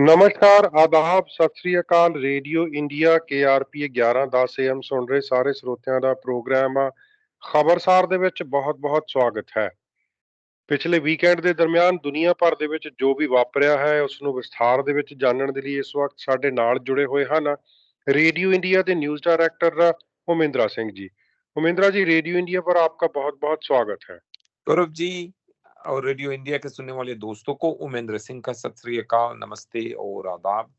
नमस्कार, आदाब, सत श्री अकाल। रेडियो इंडिया KRP 1110 AM ਸੁਣ ਰਹੇ ਸਾਰੇ ਸਰੋਤਿਆਂ ਦਾ ਪ੍ਰੋਗਰਾਮ ਖਬਰਸਾਰ ਦੇ ਵਿੱਚ ਬਹੁਤ-ਬਹੁਤ ਸਵਾਗਤ ਹੈ। ਪਿਛਲੇ ਵੀਕਐਂਡ ਦੇ ਦਰਮਿਆਨ ਦੁਨੀਆ ਭਰ ਦੇ ਵਿੱਚ ਜੋ ਵੀ ਵਾਪਰਿਆ ਹੈ ਉਸ ਨੂੰ ਵਿਸਥਾਰ ਦੇ ਵਿੱਚ ਜਾਣਨ ਦੇ ਲਈ ਇਸ ਵਕਤ ਸਾਡੇ ਨਾਲ ਜੁੜੇ ਹੋਏ ਹਨ रेडियो इंडिया के न्यूज डायरेक्टर उमेंद्रा सिंह जी। उमेंद्रा जी, रेडियो इंडिया पर आपका बहुत-बहुत स्वागत है। गौरव जी और रेडियो इंडिया के सुनने वाले दोस्तों को उमेंद्र सिंह का सत श्री अकाल, नमस्ते और आदाब।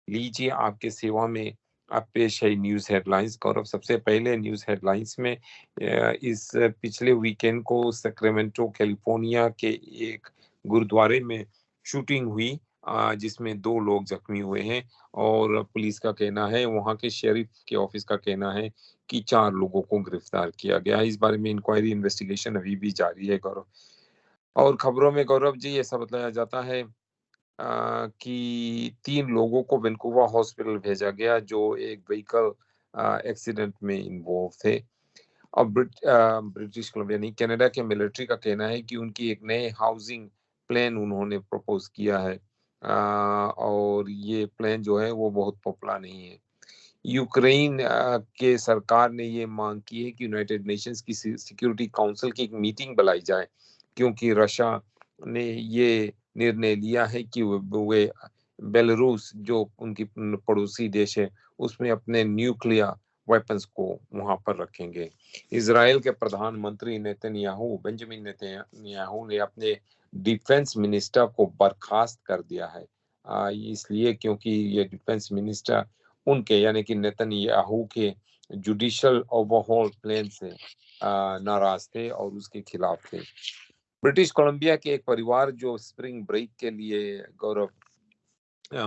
लीजिए आपके सेवा में अब पेश है न्यूज हेडलाइंस। गौरव, सबसे पहले न्यूज हेडलाइंस में इस पिछले वीकेंड को सैक्रामेंटो कैलिफोर्निया के एक गुरुद्वारे में शूटिंग हुई जिसमें 2 लोग जख्मी हुए हैं और पुलिस का कहना है, वहां के शेरिफ के ऑफिस का कहना है कि 4 लोगों को गिरफ्तार किया गया है। इस बारे में इंक्वायरी इन्वेस्टिगेशन अभी भी जारी है गौरव। और खबरों में गौरव जी ऐसा बताया जाता है कि 3 लोगों को वैंकूवर हॉस्पिटल भेजा गया जो एक व्हीकल एक्सीडेंट में इन्वॉल्व थे। और ब्रिटिश कोलंबिया नहीं, कनाडा के मिलिट्री का कहना है कि उनकी एक नए हाउसिंग प्लान उन्होंने प्रपोज किया है और ये प्लान जो है वो बहुत पॉपुलर नहीं है। यूक्रेन के सरकार ने ये मांग की है कि यूनाइटेड नेशंस की सिक्योरिटी काउंसिल की एक मीटिंग बुलाई जाए क्योंकि रशिया ने ये निर्णय लिया है कि वे बेलारूस जो उनकी पड़ोसी देश है उसमें अपने न्यूक्लियर वेपन्स को वहां पर रखेंगे। इजराइल के प्रधानमंत्री बेंजामिन नेतन्याहू ने अपने डिफेंस मिनिस्टर को बर्खास्त कर दिया है इसलिए क्योंकि ये डिफेंस मिनिस्टर उनके यानी कि नेतन्याहू के जुडिशियल ओवरहॉल प्लान से नाराज थे और उसके खिलाफ थे। ब्रिटिश कोलंबिया के एक परिवार जो स्प्रिंग ब्रेक के लिए गौरव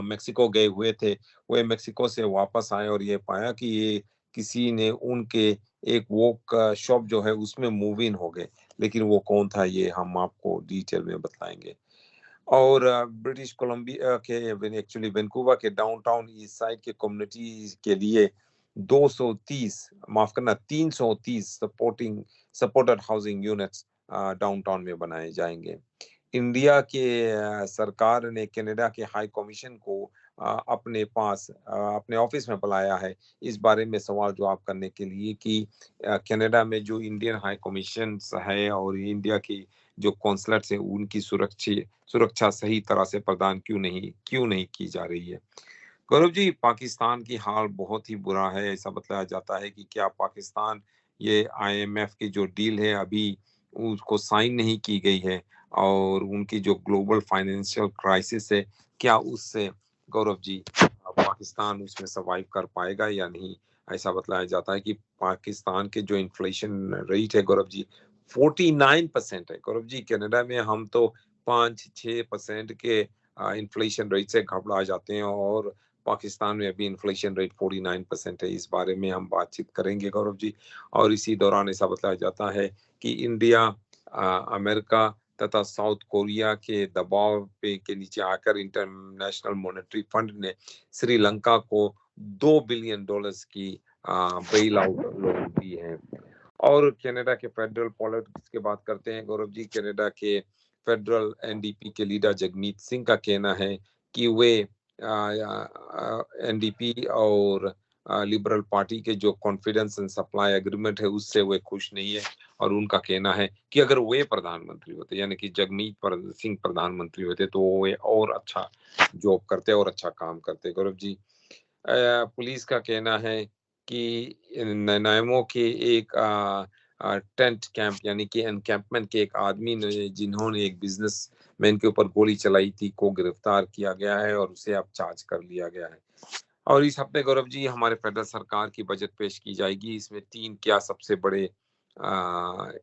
मेक्सिको गए हुए थे, वे मेक्सिको से वापस आए और ये पाया कि ये किसी ने उनके एक वॉक शॉप जो है उसमें मूव इन हो गए, लेकिन वो कौन था ये हम आपको डिटेल में बताएंगे। और ब्रिटिश कोलंबिया के एक्चुअली वैंकूवर के डाउनटाउन ईस्ट साइड के कम्युनिटी के लिए 330 सपोर्टेड हाउसिंग यूनिट्स डाउनटाउन में बनाए जाएंगे। इंडिया के सरकार ने कनाडा के हाई कमीशन को अपने पास अपने ऑफिस में बुलाया है इस बारे में सवाल जवाब करने के लिए कि कनाडा में जो इंडियन हाई कमीशन है और इंडिया की जो कॉन्सुलेट्स है उनकी सुरक्षा सही तरह से प्रदान क्यों नहीं की जा रही है। गौरव जी, पाकिस्तान की हाल बहुत ही बुरा है। ऐसा बताया जाता है कि क्या पाकिस्तान ये IMF की जो डील है अभी उसको साइन नहीं की गई है और उनकी जो ग्लोबल फाइनेंशियल क्राइसिस है क्या उससे गौरव जी पाकिस्तान उसमें सर्वाइव कर पाएगा या नहीं। ऐसा बताया जाता है कि पाकिस्तान के जो इन्फ्लेशन रेट है गौरव जी 49% है। गौरव जी, कनाडा में हम तो 5-6% के इन्फ्लेशन रेट से घबरा जाते हैं और पाकिस्तान में अभी इन्फ्लेशन रेट 49% है। इस बारे में हम बातचीत करेंगे गौरव जी। और इसी दौरान ऐसा बताया जाता है कि इंडिया, अमेरिका तथा साउथ कोरिया के दबाव के नीचे आकर इंटरनेशनल मॉनेटरी फंड ने श्रीलंका को $2 बिलियन की बेल आउट लोन दी है। और कनाडा के फेडरल पॉलिटिक्स की बात करते हैं गौरव जी। कनाडा के फेडरल NDP के लीडर जगमीत सिंह का कहना है कि वे NDP और लिबरल पार्टी के जो कॉन्फिडेंस एंड सप्लाई एग्रीमेंट है उससे वे खुश नहीं है और उनका कहना है कि अगर वे प्रधानमंत्री होते यानी कि जगमीत सिंह प्रधानमंत्री होते तो वे और अच्छा जॉब करते और अच्छा काम करते। गौरव जी, पुलिस का कहना है कि नैनामो के एक टेंट कैंप यानी कि एनकैंपमेंट के एक आदमी ने जिन्होंने एक बिजनेसमैन के ऊपर गोली चलाई थी को गिरफ्तार किया गया है और उसे अब चार्ज कर लिया गया है। और इस हफ्ते गौरव जी हमारे फेडरल सरकार की बजट पेश की जाएगी। इसमें 3 क्या सबसे बड़े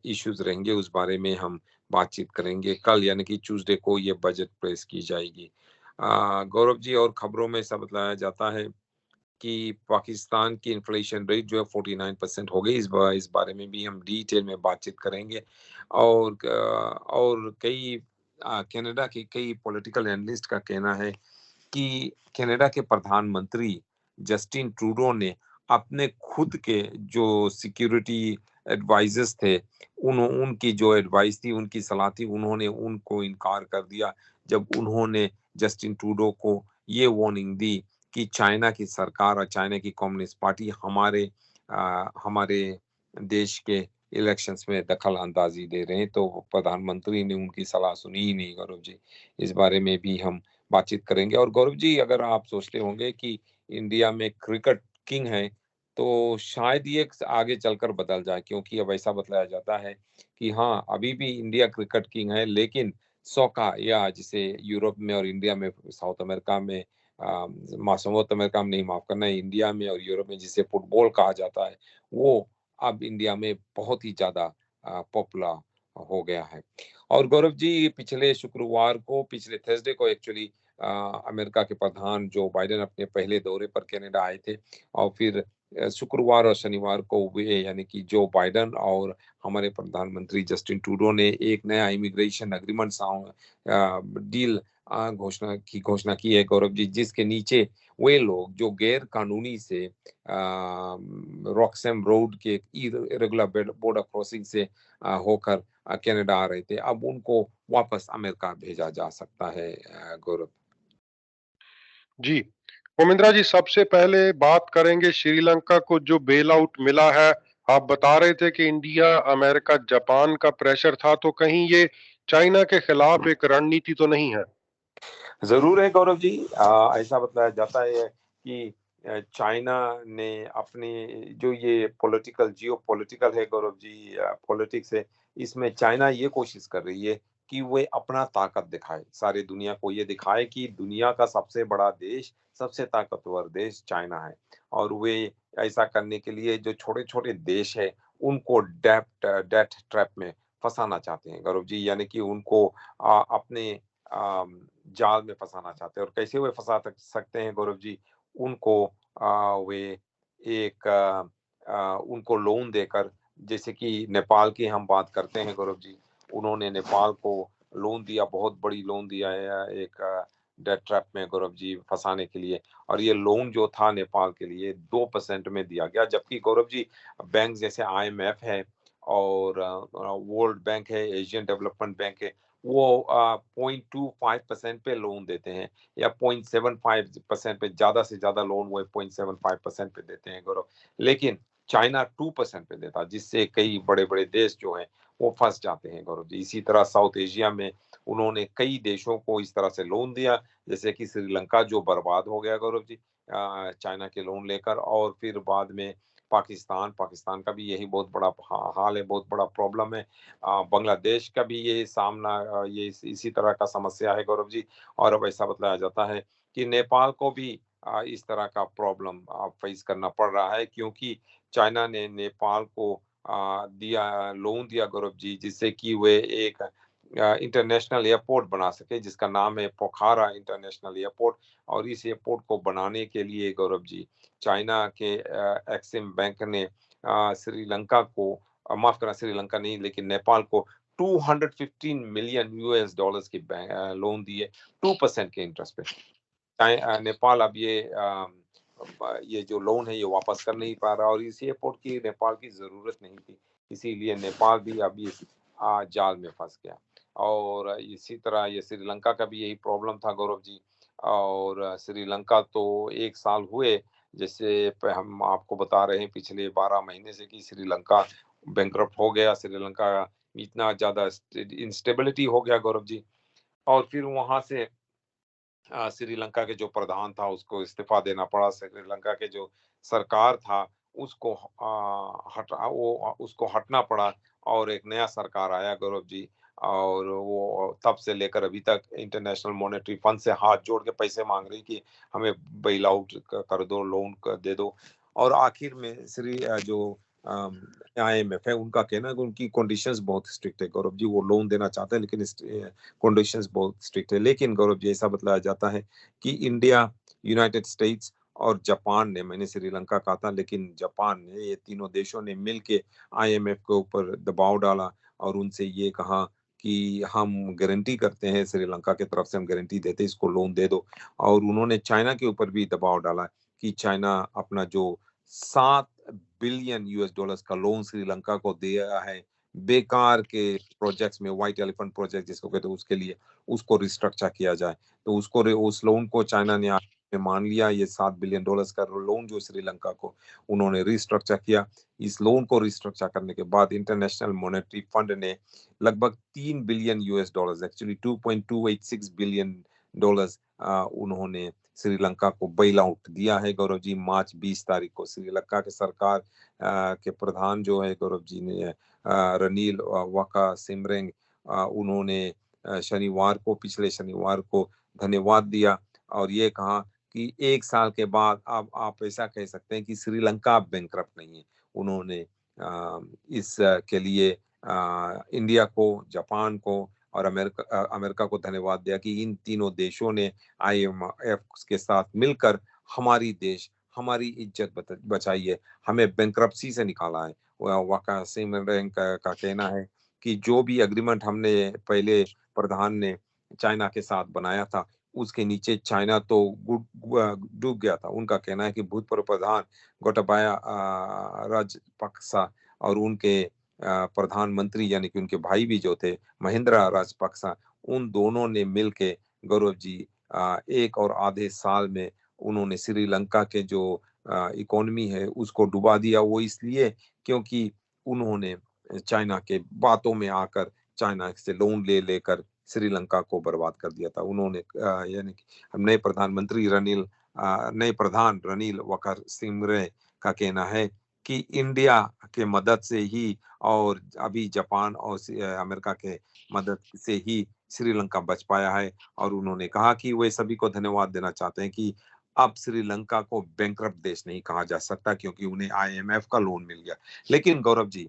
इश्यूज रहेंगे उस बारे में हम बातचीत करेंगे। कल यानी कि ट्यूसडे को ये बजट पेश की जाएगी गौरव जी। और खबरों में ऐसा बताया जाता है कि पाकिस्तान की इन्फ्लेशन रेट जो है 49% हो गई। इस बारे में भी हम डिटेल में बातचीत करेंगे। और कई कनाडा के कई पॉलिटिकल एनालिस्ट का कहना है कि कनाडा के प्रधानमंत्री जस्टिन ट्रूडो ने अपने खुद के जो सिक्योरिटी एडवाइजर्स थे उनकी जो एडवाइस थी उनकी सलाह थी उन्होंने उनको इनकार कर दिया जब उन्होंने जस्टिन ट्रूडो को ये वार्निंग दी कि चाइना की सरकार और चाइना की कम्युनिस्ट पार्टी हमारे देश के इलेक्शंस में दखल अंदाजी दे रहे हैं। तो प्रधानमंत्री ने उनकी सलाह सुनी ही नहीं गौरव जी। इस बारे में भी हम बातचीत करेंगे। और गौरव जी, अगर आप सोचते होंगे कि इंडिया में क्रिकेट किंग है, तो शायद ये आगे चलकर बदल जाए, क्योंकि अब ऐसा बतलाया जाता है कि हाँ, अभी भी इंडिया क्रिकेट किंग है, लेकिन सोका, या जिसे यूरोप में और इंडिया में, साउथ अमेरिका में, साउथ अमेरिका में नहीं, माफ करना, इंडिया में और यूरोप में जिसे फुटबॉल कहा जाता है, वो अब इंडिया में बहुत ही ज्यादा पॉपुलर हो गया है। और गौरव जी, पिछले थर्सडे को एक्चुअली अमेरिका के प्रधान जो बाइडेन अपने पहले दौरे पर कनाडा आए थे, और फिर शुक्रवार और शनिवार को वे, यानी कि जो बाइडेन और हमारे प्रधानमंत्री जस्टिन ट्रूडो ने एक नया इमिग्रेशन एग्रीमेंट डील घोषणा की है गौरव जी, जिसके नीचे वे लोग जो गैर कानूनी से रॉक्सहैम रोड के इरेगुलर बॉर्डर क्रॉसिंग से होकर कनाडा आ रहे थे, अब उनको वापस अमेरिका भेजा जा सकता है गौरव। जी, मोमिंद्रा जी, सबसे पहले बात करेंगे श्रीलंका को जो बेल आउट मिला है। आप बता रहे थे कि इंडिया, अमेरिका, जापान का प्रेशर था, तो कहीं ये चाइना के खिलाफ एक रणनीति तो नहीं है? जरूर है गौरव जी। ऐसा बताया जाता है कि चाइना ने अपनी जो ये जियो पॉलिटिकल है गौरव जी, पॉलिटिक्स है, इसमें चाइना ये कोशिश कर रही है कि वे अपना ताकत दिखाए, सारी दुनिया को ये दिखाए कि दुनिया का सबसे बड़ा देश, सबसे ताकतवर देश चाइना है। और वे ऐसा करने के लिए जो छोटे छोटे देश है, उनको डेट ट्रैप में फंसाना चाहते हैं गौरव जी, यानी कि उनको अपने जाल में फंसाना चाहते हैं। और कैसे वे सकते हैं गौरव जी? उनको वे उनको लोन देकर, जैसे कि नेपाल की हम बात करते हैं गौरव जी, उन्होंने नेपाल को लोन दिया, बहुत बड़ी लोन दिया है एक डेट ट्रैप में गौरव जी फंसाने के लिए। और ये लोन जो था नेपाल के लिए 2% में दिया गया, जबकि गौरव जी बैंक जैसे IMF है और वर्ल्ड बैंक है, एशियन डेवलपमेंट बैंक है, वो 0.25% पे लोन देते हैं, या 0.75% पे, ज्यादा से ज्यादा लोन वो 0.75% पे देते हैं गौरव। लेकिन चाइना 2% पे देता, जिससे कई बड़े बड़े देश जो हैं वो फंस जाते हैं गौरव जी। इसी तरह साउथ एशिया में उन्होंने कई देशों को इस तरह से लोन दिया, जैसे कि श्रीलंका जो बर्बाद हो गया गौरव जी चाइना के लोन लेकर। और फिर बाद में पाकिस्तान का भी यही बहुत बड़ा हाल है, बहुत बड़ा प्रॉब्लम है। बांग्लादेश का भी ये सामना ये इसी तरह का समस्या है गौरव जी। और अब ऐसा बतलाया जाता है कि नेपाल को भी इस तरह का प्रॉब्लम फेस करना पड़ रहा है, क्योंकि चाइना ने नेपाल को लोन दिया गौरव जी, जिससे कि वे एक इंटरनेशनल एयरपोर्ट बना सके, जिसका नाम है पोखरा इंटरनेशनल एयरपोर्ट। और इस एयरपोर्ट को बनाने के लिए गौरव जी चाइना के एक्सिम बैंक ने श्रीलंका को, माफ करना, श्रीलंका नहीं लेकिन नेपाल को 215 मिलियन US डॉलर्स की लोन दिए, 2% के इंटरेस्ट पे। नेपाल अब ये जो लोन है ये वापस कर नहीं पा रहा, और इस एयरपोर्ट की नेपाल की जरूरत नहीं थी, इसीलिए नेपाल भी अभी इस जाल में फंस गया। और इसी तरह ये श्रीलंका का भी यही प्रॉब्लम था गौरव जी। और श्रीलंका तो 1 साल हुए, जैसे हम आपको बता रहे हैं पिछले 12 महीने से, कि श्रीलंका बैंकरप्ट हो गया, श्रीलंका इतना ज्यादा इंस्टेबिलिटी हो गया गौरव जी। और फिर वहां से श्रीलंका के जो प्रधान था उसको इस्तीफा देना पड़ा, श्रीलंका के जो सरकार था उसको उसको हटना पड़ा, और एक नया सरकार आया गौरव जी। और वो तब से लेकर अभी तक इंटरनेशनल मॉनेटरी फंड से हाथ जोड़ के पैसे मांग रही कि हमें बेल आउट कर दो, लोन दे दो। और आखिर में जो IMF है, उनका कहना है कि उनकी कंडीशंस बहुत स्ट्रिक्ट है गौरव जी, वो लोन देना चाहते हैं लेकिन कंडीशंस बहुत स्ट्रिक्ट है। लेकिन गौरव जी ऐसा बतलाया जाता है कि इंडिया, यूनाइटेड स्टेट्स और जापान ने, मैंने श्रीलंका कहा था लेकिन जापान ने, ये तीनों देशों ने मिलके IMF के ऊपर दबाव डाला और उनसे ये कहा कि हम गारंटी करते हैं, श्रीलंका की तरफ से हम गारंटी देते हैं, इसको लोन दे दो। और उन्होंने चाइना के ऊपर भी दबाव डाला कि चाइना अपना जो 7 बिलियन US डॉलर्स का लोन श्रीलंका को दिया है, बेकार के प्रोजेक्ट्स में, व्हाइट एलिफेंट प्रोजेक्ट जिसको कहते हैं, उसके लिए उसको रिस्ट्रक्चर किया जाए। तो उसको उस लोन को चाइना ने मान लिया। ये $7 बिलियन का लोन जो श्रीलंका को उन्होंने रिस्ट्रक्चर किया। इस लोन को रिस्ट्रक्चर करने के बाद इंटरनेशनल मॉनेटरी फंड ने लगभग $3 बिलियन, एक्चुअली $2.286 बिलियन उन्होंने श्रीलंका को बेल आउट दिया है गौरव जी। मार्च 20 तारीख को श्रीलंका के सरकार के प्रधान जो है गौरव जी ने रनील विक्रमसिंघे, उन्होंने शनिवार को, पिछले शनिवार को धन्यवाद दिया और ये कहा कि 1 साल के बाद अब आप ऐसा कह सकते हैं कि श्रीलंका बैंकरप्ट नहीं है। उन्होंने इस के लिए इंडिया को, जापान को और अमेरिका को धन्यवाद दिया कि इन तीनों देशों ने IMF के साथ मिलकर हमारी इज्जत बचाई है, हमें बैंकरप्सी से निकाला है। विक्रमसिंघे का कहना है कि जो भी एग्रीमेंट हमने पहले प्रधान ने चाइना के साथ बनाया था, उसके नीचे चाइना तो डूब गया था। उनका कहना है कि भूतपूर्व प्रधान गोटाबाया राजपक्सा और उनके प्रधानमंत्री यानी कि उनके भाई भी जो थे महिंद्रा राजपक्सा, उन दोनों ने मिलके गौरव जी 1 और आधे साल में उन्होंने श्रीलंका के जो इकोनॉमी है उसको डुबा दिया। वो इसलिए क्योंकि उन्होंने चाइना के बातों में आकर चाइना से लोन लेकर श्रीलंका को बर्बाद कर दिया था। उन्होंने यानी कि नए प्रधान रनील विक्रमसिंघे का कहना है कि इंडिया के मदद से ही और अभी जापान और अमेरिका के मदद से ही श्रीलंका बच पाया है। और उन्होंने कहा कि वे सभी को धन्यवाद देना चाहते हैं कि अब श्रीलंका को बैंकरप्ट देश नहीं कहा जा सकता क्योंकि उन्हें IMF का लोन मिल गया। लेकिन गौरव जी,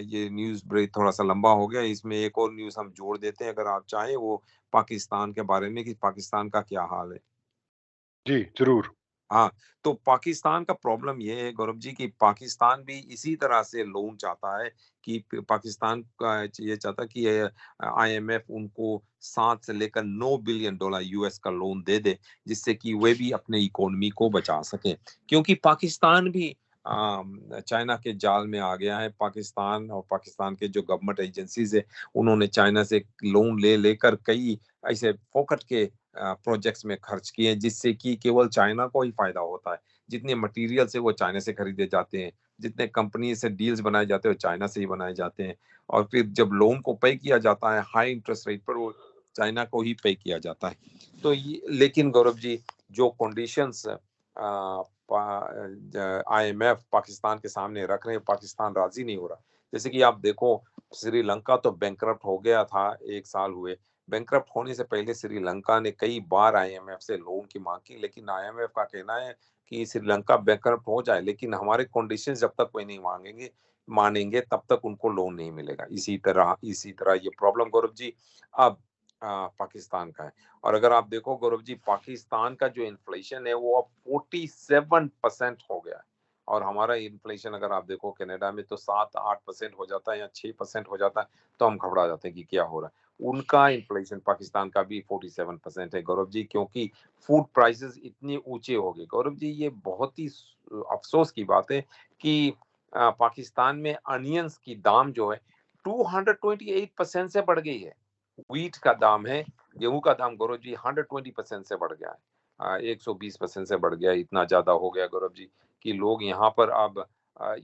ये न्यूज ब्रेक थोड़ा सा लंबा हो गया, इसमें एक और न्यूज हम जोड़ देते हैं अगर आप चाहें, वो पाकिस्तान के बारे में कि पाकिस्तान का क्या हाल है। जी, जरूर। हाँ, तो पाकिस्तान का प्रॉब्लम ये है गौरव जी कि पाकिस्तान भी इसी तरह से लोन चाहता है कि पाकिस्तान का ये चाहता है कि IMF उनको 7 से लेकर $9 बिलियन US का लोन दे दे, जिससे कि वे भी अपने इकोनॉमी को बचा सकें। क्योंकि पाकिस्तान भी चाइना के जाल में आ गया है। पाकिस्तान और पाकिस्तान के जो गवर्नमेंट एजेंसीज है, उन्होंने चाइना से लोन लेकर कई ऐसे फोकट के प्रोजेक्ट्स में खर्च किए, जिससे कि केवल चाइना को ही फायदा होता है। जितने मटेरियल से वो चाइना से खरीदे जाते हैं, जितने कंपनी से डील्स बनाए जाते हैं, वो चाइना से ही बनाए जाते हैं। और फिर जब लोन को पे किया जाता है हाई इंटरेस्ट रेट पर, वो चाइना को ही पे किया जाता है। तो ये, लेकिन गौरव जी, जो कंडीशंस IMF पाकिस्तान के सामने रख रहे हैं, पाकिस्तान राजी नहीं हो रहा। जैसे कि आप देखो, श्रीलंका तो बैंकरप्ट हो गया था, 1 साल हुए। बैंकरप्ट होने से पहले श्रीलंका ने कई बार IMF से लोन की मांग की, लेकिन IMF का कहना है कि श्रीलंका बैंकरप्ट हो जाए लेकिन हमारे कंडीशन जब तक कोई नहीं मानेंगे तब तक उनको लोन नहीं मिलेगा। इसी तरह ये प्रॉब्लम गौरव जी अब पाकिस्तान का है। और अगर आप देखो गौरव जी, पाकिस्तान का जो इन्फ्लेशन है वो अब 47% हो गया है। और हमारा इन्फ्लेशन अगर आप देखो कनाडा में तो 7-8% हो जाता है या 6% हो जाता है, तो हम घबरा जाते हैं कि क्या हो रहा है। उनका इन्फ्लेशन पाकिस्तान का भी 47% है गौरव जी, क्योंकि फूड प्राइसेस इतने ऊंचे हो गए गौरव जी। ये बहुत ही अफसोस की बात है कि पाकिस्तान में अनियंस की दाम जो है 228% से बढ़ गई है। व्हीट का दाम है, गेहूं का दाम गौरव जी 120% से बढ़ गया है, 120% से बढ़ गया है। इतना ज्यादा हो गया गौरव जी कि लोग यहाँ पर अब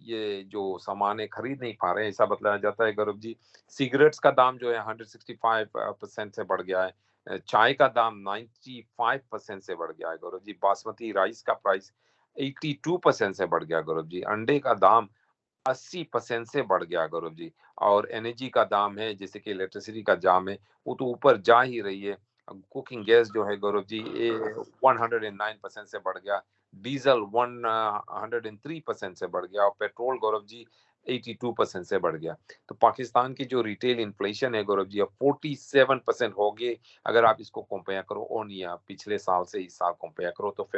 ये जो सामान खरीद नहीं पा रहे हैं, ऐसा बतलाया जाता है गौरव जी। सिगरेट्स का दाम जो है 165% से बढ़ गया है। चाय का दाम 95% से बढ़ गया है गौरव जी। बासमती राइस का प्राइस 82% से बढ़ गया गौरव जी। अंडे का दाम 80% से बढ़ गया गौरव जी। और एनर्जी का दाम है, जैसे कि इलेक्ट्रिसिटी का दाम है, वो तो ऊपर जा ही रही है। कुकिंग गैस जो है गौरव जी 109% से बढ़ गया। डीजल 103% से बढ़ गया और पेट्रोल गौरव जी 82% से बढ़ गया। तो पाकिस्तान की जो रिटेल इन्फ्लेशन है गौरव जी अब 47% हो गई। अगर आप इसको कंपेयर करो ऑन ईयर, पिछले साल से इस साल कंपेयर करो, तो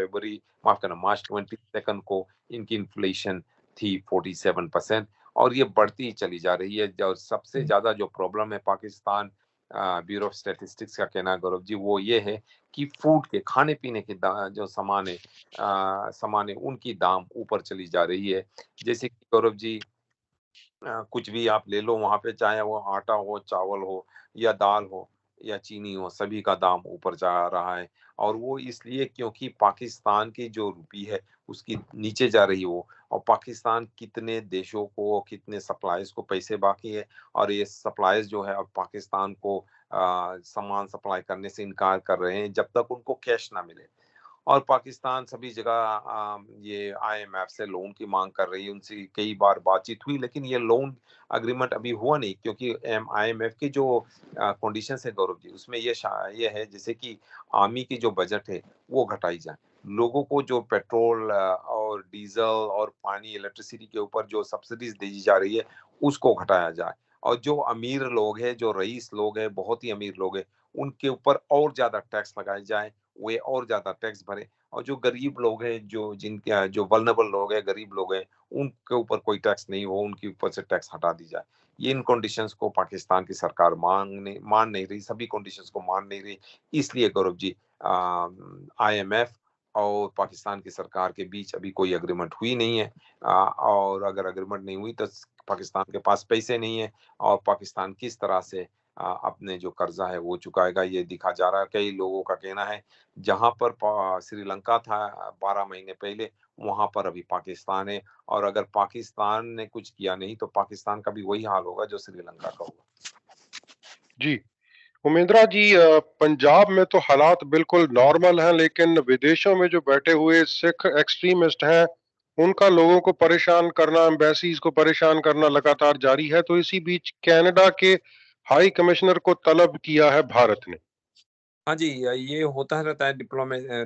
मार्च 22 को इनकी इन्फ्लेशन थी 47%। और ये बढ़ती ही चली जा रही है। जो सबसे ज्यादा जो प्रॉब्लम है पाकिस्तान ब्यूरो ऑफ स्टैटिस्टिक्स का कहना है गौरव जी, वो ये है कि फूड के, खाने पीने के जो सामान है उनकी दाम ऊपर चली जा रही है। जैसे कि गौरव जी कुछ भी आप ले लो वहाँ पे, चाहे वो आटा हो, चावल हो या दाल हो या चीनी हो, सभी का दाम ऊपर जा रहा है। और वो इसलिए क्योंकि पाकिस्तान की जो रुपी है, उसकी नीचे जा रही है वो। और पाकिस्तान कितने देशों को, कितने सप्लायर्स को पैसे बाकी है, और ये सप्लायर्स जो है अब पाकिस्तान को सामान सप्लाई करने से इनकार कर रहे हैं, जब तक उनको कैश ना मिले। और पाकिस्तान सभी जगह ये आईएमएफ से लोन की मांग कर रही है, उनसे कई बार बातचीत हुई, लेकिन ये लोन एग्रीमेंट अभी हुआ नहीं, क्योंकि आईएमएफ की जो कंडीशंस है गौरव जी, उसमें ये है जैसे कि आर्मी की जो बजट है वो घटाई जाए, लोगों को जो पेट्रोल और डीजल और पानी इलेक्ट्रिसिटी के ऊपर जो सब्सिडीज दी जा रही है उसको घटाया जाए, और जो अमीर लोग हैं, जो रईस लोग हैं, बहुत ही अमीर लोग हैं, उनके ऊपर और ज्यादा टैक्स लगाए जाए, वे और ज्यादा टैक्स भरे। और जो गरीब लोग हैं, जो वल्नरेबल लोग हैं, गरीब लोग हैं, उनके ऊपर कोई टैक्स नहीं हो, उनके ऊपर से टैक्स हटा दी जाए। ये इन कंडीशंस को पाकिस्तान की सरकार मान नहीं रही, सभी कंडीशंस को मान नहीं रही। इसलिए गौरव जी, आईएमएफ और पाकिस्तान की सरकार के बीच अभी कोई एग्रीमेंट हुई नहीं है। और अगर एग्रीमेंट नहीं हुई तो पाकिस्तान के पास पैसे नहीं है, और पाकिस्तान किस तरह से अपने जो कर्जा है वो चुकाएगा, ये दिखा जा रहा है। कई लोगों का कहना है, जहां पर श्रीलंका था 12 महीने पहले, वहां पर अभी पाकिस्तान है, और अगर पाकिस्तान ने कुछ किया नहीं तो पाकिस्तान का भी वही हाल होगा जो श्रीलंका का हुआ। जी, उमेंद्रा जी, पंजाब में तो हालात बिल्कुल नॉर्मल हैं, लेकिन विदेशों में जो बैठे हुए सिख एक्सट्रीमिस्ट हैं, उनका लोगों को परेशान करना, एम्बेसीज को परेशान करना लगातार जारी है। तो इसी बीच कनाडा के हाई कमिश्नर को तलब किया है भारत ने। हाँ जी, ये होता रहता है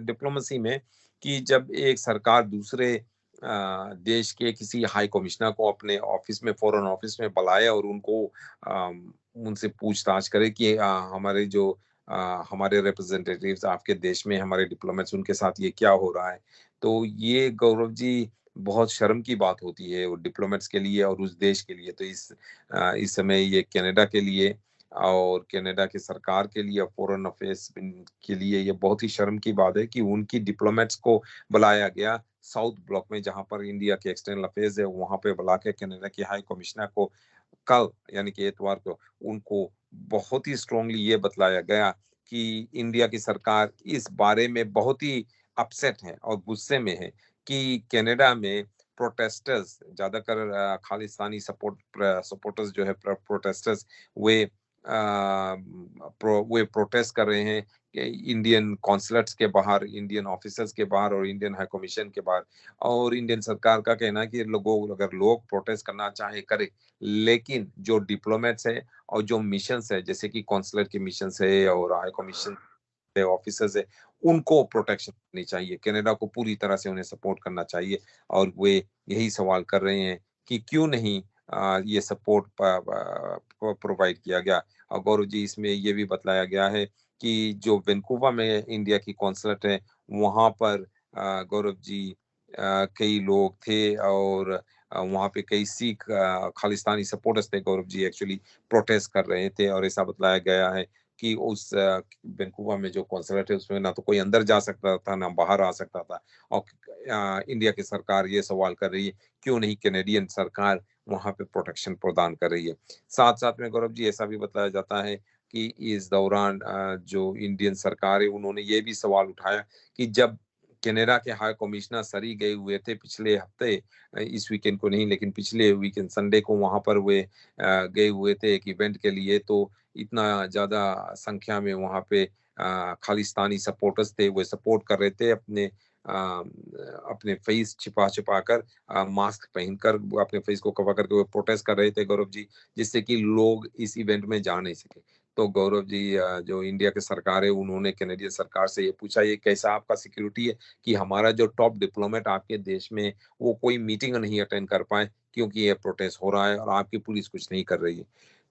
डिप्लोमेसी में, कि जब एक सरकार दूसरे देश के किसी हाई कमिश्नर को अपने ऑफिस में, फॉरेन ऑफिस में बुलाए और उनको उनसे पूछताछ करे कि हमारे रिप्रेजेंटेटिव्स आपके देश में, हमारे डिप्लोमेट्स, उनके साथ ये क्या हो रहा है। तो ये गौरव जी बहुत शर्म की बात होती है, और डिप्लोमेट्स के लिए और उस देश के लिए। तो इस समय ये कनाडा के लिए और कनाडा की सरकार के लिए, फॉरेन अफेयर्स के लिए ये बहुत ही शर्म की बात है कि उनकी डिप्लोमेट्स को बुलाया गया साउथ ब्लॉक में, जहां पर इंडिया के एक्सटर्नल अफेयर्स है, वहां पे बुला के कनाडा की हाई कमिश्नर को कल, यानी कि इतवार को, उनको बहुत ही स्ट्रांगली ये बतलाया गया कि इंडिया की सरकार इस बारे में बहुत ही अपसेट है और गुस्से में है कि कनाडा में प्रोटेस्टर्स, ज्यादातर खालिस्तानी सपोर्टर्स जो है, प्रोटेस्टर्स, वे वे प्रोटेस्ट कर रहे हैं कि इंडियन कॉन्सुलेट्स के बाहर, इंडियन ऑफिसर्स के बाहर और इंडियन हाई कमीशन के बाहर। और इंडियन सरकार का कहना है कि अगर लोग प्रोटेस्ट करना चाहे करे, लेकिन जो डिप्लोमेट्स है और जो मिशंस है, जैसे कि कॉन्सुलेट के मिशंस है और हाई कमीशन ऑफिसर्स है, उनको प्रोटेक्शन करनी चाहिए, कनाडा को पूरी तरह से उन्हें सपोर्ट करना चाहिए। और वे यही सवाल कर रहे हैं कि क्यों नहीं ये सपोर्ट प्रोवाइड किया गया। और गौरव जी, इसमें ये भी बतलाया गया है कि जो वैंकूवर में इंडिया की कॉन्सुलेट है, वहां पर गौरव जी कई लोग थे, और वहां पे कई सिख खालिस्तानी सपोर्टर्स थे गौरव जी, एक्चुअली प्रोटेस्ट कर रहे थे। और ऐसा बतलाया गया है कि उस वैंकूवर में जो कॉन्सुलेट है, उसमें ना तो कोई अंदर जा सकता था, ना बाहर आ सकता था। और इंडिया की सरकार ये सवाल कर रही है, क्यों नहीं कैनेडियन सरकार वहां पे प्रोटेक्शन प्रदान कर रही है। साथ साथ में गौरव जी ऐसा भी बताया जाता है कि इस दौरान जो इंडियन सरकार है, उन्होंने ये भी सवाल उठाया कि जब कनाडा के हाई कमिश्नर सरी गए हुए थे पिछले हफ्ते, इस वीकेंड को नहीं लेकिन पिछले वीकेंड संडे को, वहां पर वे गए हुए थे एक इवेंट के लिए, तो इतना ज्यादा संख्या में वहां पे खालिस्तानी सपोर्टर्स थे, वे सपोर्ट कर रहे थे, अपने फेस छिपा छिपा कर, मास्क पहनकर, वो अपने फेस को कवर करके वो प्रोटेस्ट कर रहे थे गौरव जी, जिससे कि लोग इस इवेंट में जा नहीं सके। तो गौरव जी, जो इंडिया की सरकार है, उन्होंने कैनेडियन सरकार से ये पूछा, ये कैसा आपका सिक्योरिटी है कि हमारा जो टॉप डिप्लोमेट आपके देश में, वो कोई मीटिंग नहीं अटेंड कर पाए क्योंकि ये प्रोटेस्ट हो रहा है और आपकी पुलिस कुछ नहीं कर रही है।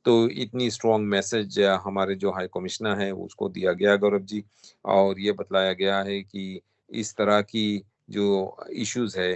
तो इतनी स्ट्रॉन्ग मैसेज हमारे जो हाई कमिश्नर है उसको दिया गया गौरव जी। और ये बतलाया गया है कि इस तरह की जो इश्यूज है,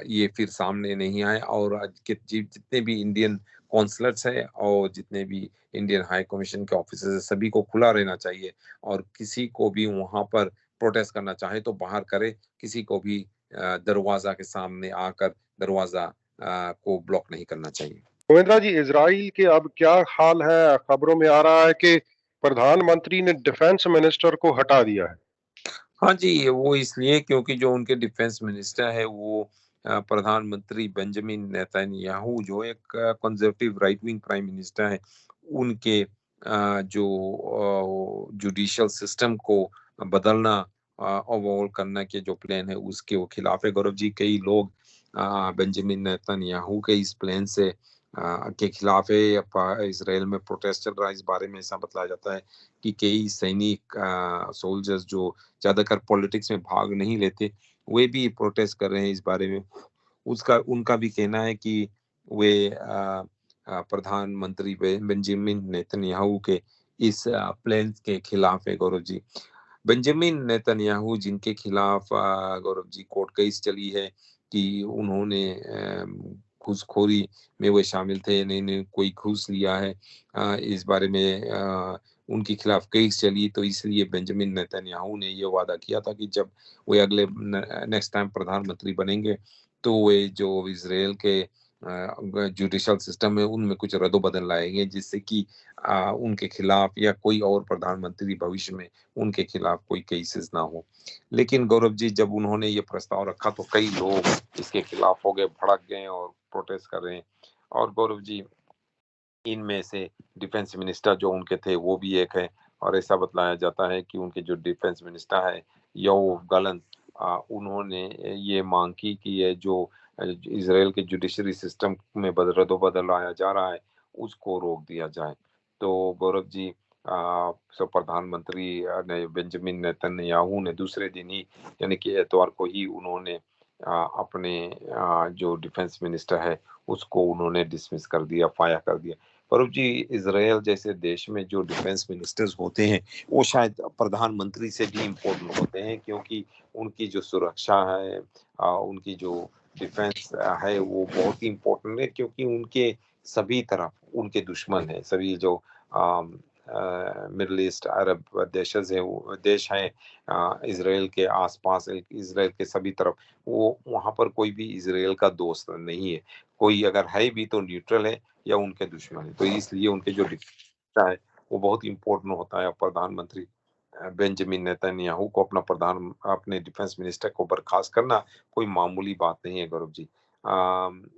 ये फिर सामने नहीं आए, और जितने भी इंडियन कॉन्सुलेट्स है और जितने भी इंडियन हाई कमीशन के ऑफिसर्स है, सभी को खुला रहना चाहिए, और किसी को भी वहां पर प्रोटेस्ट करना चाहे तो बाहर करे, किसी को भी दरवाजा के सामने आकर दरवाजा को ब्लॉक नहीं करना चाहिए। उमेंद्रा जी, इजराइल के अब क्या हाल है? खबरों में आ रहा है कि प्रधानमंत्री ने डिफेंस मिनिस्टर को हटा दिया है। हाँ जी, वो इसलिए क्योंकि जो उनके डिफेंस मिनिस्टर है वो प्रधानमंत्री बेंजामिन नेतन्याहू जो एक conservative right wing prime minister है, उनके जो जुडिशियल सिस्टम को बदलना, ओवरऑल करना के जो प्लान है उसके वो खिलाफ है। गौरव जी, कई लोग बेंजामिन नेतन्याहू के इस प्लान से के खिलाफ है। इसराइल में प्रोटेस्ट चल रहा है। इस बारे में ऐसा बतलाया जाता है कि कई सैनिक सोल्जर्स जो ज्यादातर पॉलिटिक्स में भाग नहीं लेते, वे भी प्रोटेस्ट कर रहे हैं इस बारे में। उसका उनका भी कहना है कि वे प्रधानमंत्री बेंजामिन नेतन्याहू के इस प्लान के खिलाफ है। गौरव जी, बेंजामिन नेतन्याहू जिनके खिलाफ गौरव जी कोर्ट केस चली है कि उन्होंने घूसखोरी में वे शामिल थे, इन्होंने कोई घूस लिया है, इस बारे में उनके खिलाफ केस चली, तो इसलिए बेंजामिन नेतन्याहू ने ये वादा किया था कि जब वे अगले नेक्स्ट टाइम प्रधानमंत्री बनेंगे तो वे जो इसराइल के जुडिशल सिस्टम है उनमें कुछ रद्दोबदल लाएंगे, जिससे कि उनके खिलाफ या कोई और प्रधानमंत्री भविष्य में उनके खिलाफ कोई केसेस ना हो। लेकिन गौरव जी, जब उन्होंने ये प्रस्ताव रखा तो कई लोग इसके खिलाफ हो गए, भड़क गए और प्रोटेस्ट कर रहे हैं। और गौरव जी, इनमें से डिफेंस मिनिस्टर जो उनके थे वो भी एक है। और ऐसा बतलाया जाता है कि उनके जो डिफेंस मिनिस्टर है योआव गैलेंट, उन्होंने ये मांग की कि ये जो इसराइल के जुडिशरी सिस्टम में रद्दोबदल लाया जा रहा है उसको रोक दिया जाए। तो गौरव जी, सब प्रधानमंत्री ने बेंजामिन नेतन्याहू ने दूसरे दिन ही यानी कि एतवार को ही उन्होंने अपने जो डिफेंस मिनिस्टर है उसको उन्होंने डिसमिस कर दिया, फायर कर दिया। पर जी, इसराइल जैसे देश में जो डिफेंस मिनिस्टर्स होते हैं वो शायद प्रधानमंत्री से भी इम्पोर्टेंट होते हैं, क्योंकि उनकी जो सुरक्षा है, उनकी जो डिफेंस है वो बहुत ही इम्पोर्टेंट है, क्योंकि उनके सभी तरफ उनके दुश्मन है। सभी जो मिडल ईस्ट अरब देश हैं इसराइल के आसपास, इसराइल के सभी तरफ, वो वहां पर कोई भी इसराइल का दोस्त नहीं है। कोई अगर है भी तो न्यूट्रल है या उनके दुश्मन है। तो इसलिए उनके जो डिफेंस है वो बहुत इंपॉर्टेंट होता है। प्रधानमंत्री बेंजामिन नेतन्याहू को अपने डिफेंस मिनिस्टर को बर्खास्त करना कोई मामूली बात नहीं है। गौरव जी,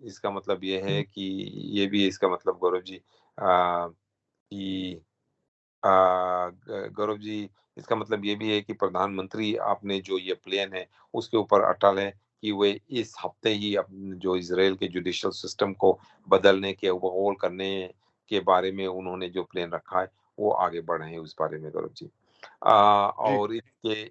इसका मतलब ये है कि ये भी इसका मतलब गौरव जी कि गौरव जी, इसका मतलब ये भी है कि प्रधानमंत्री आपने जो ये प्लान है उसके ऊपर अटल है कि वे इस हफ्ते ही जो इसराइल के जुडिशियल सिस्टम को बदलने के ओवरऑल करने के बारे में उन्होंने जो प्लान रखा है वो आगे बढ़े हैं उस बारे में। गौरव जी, जी। और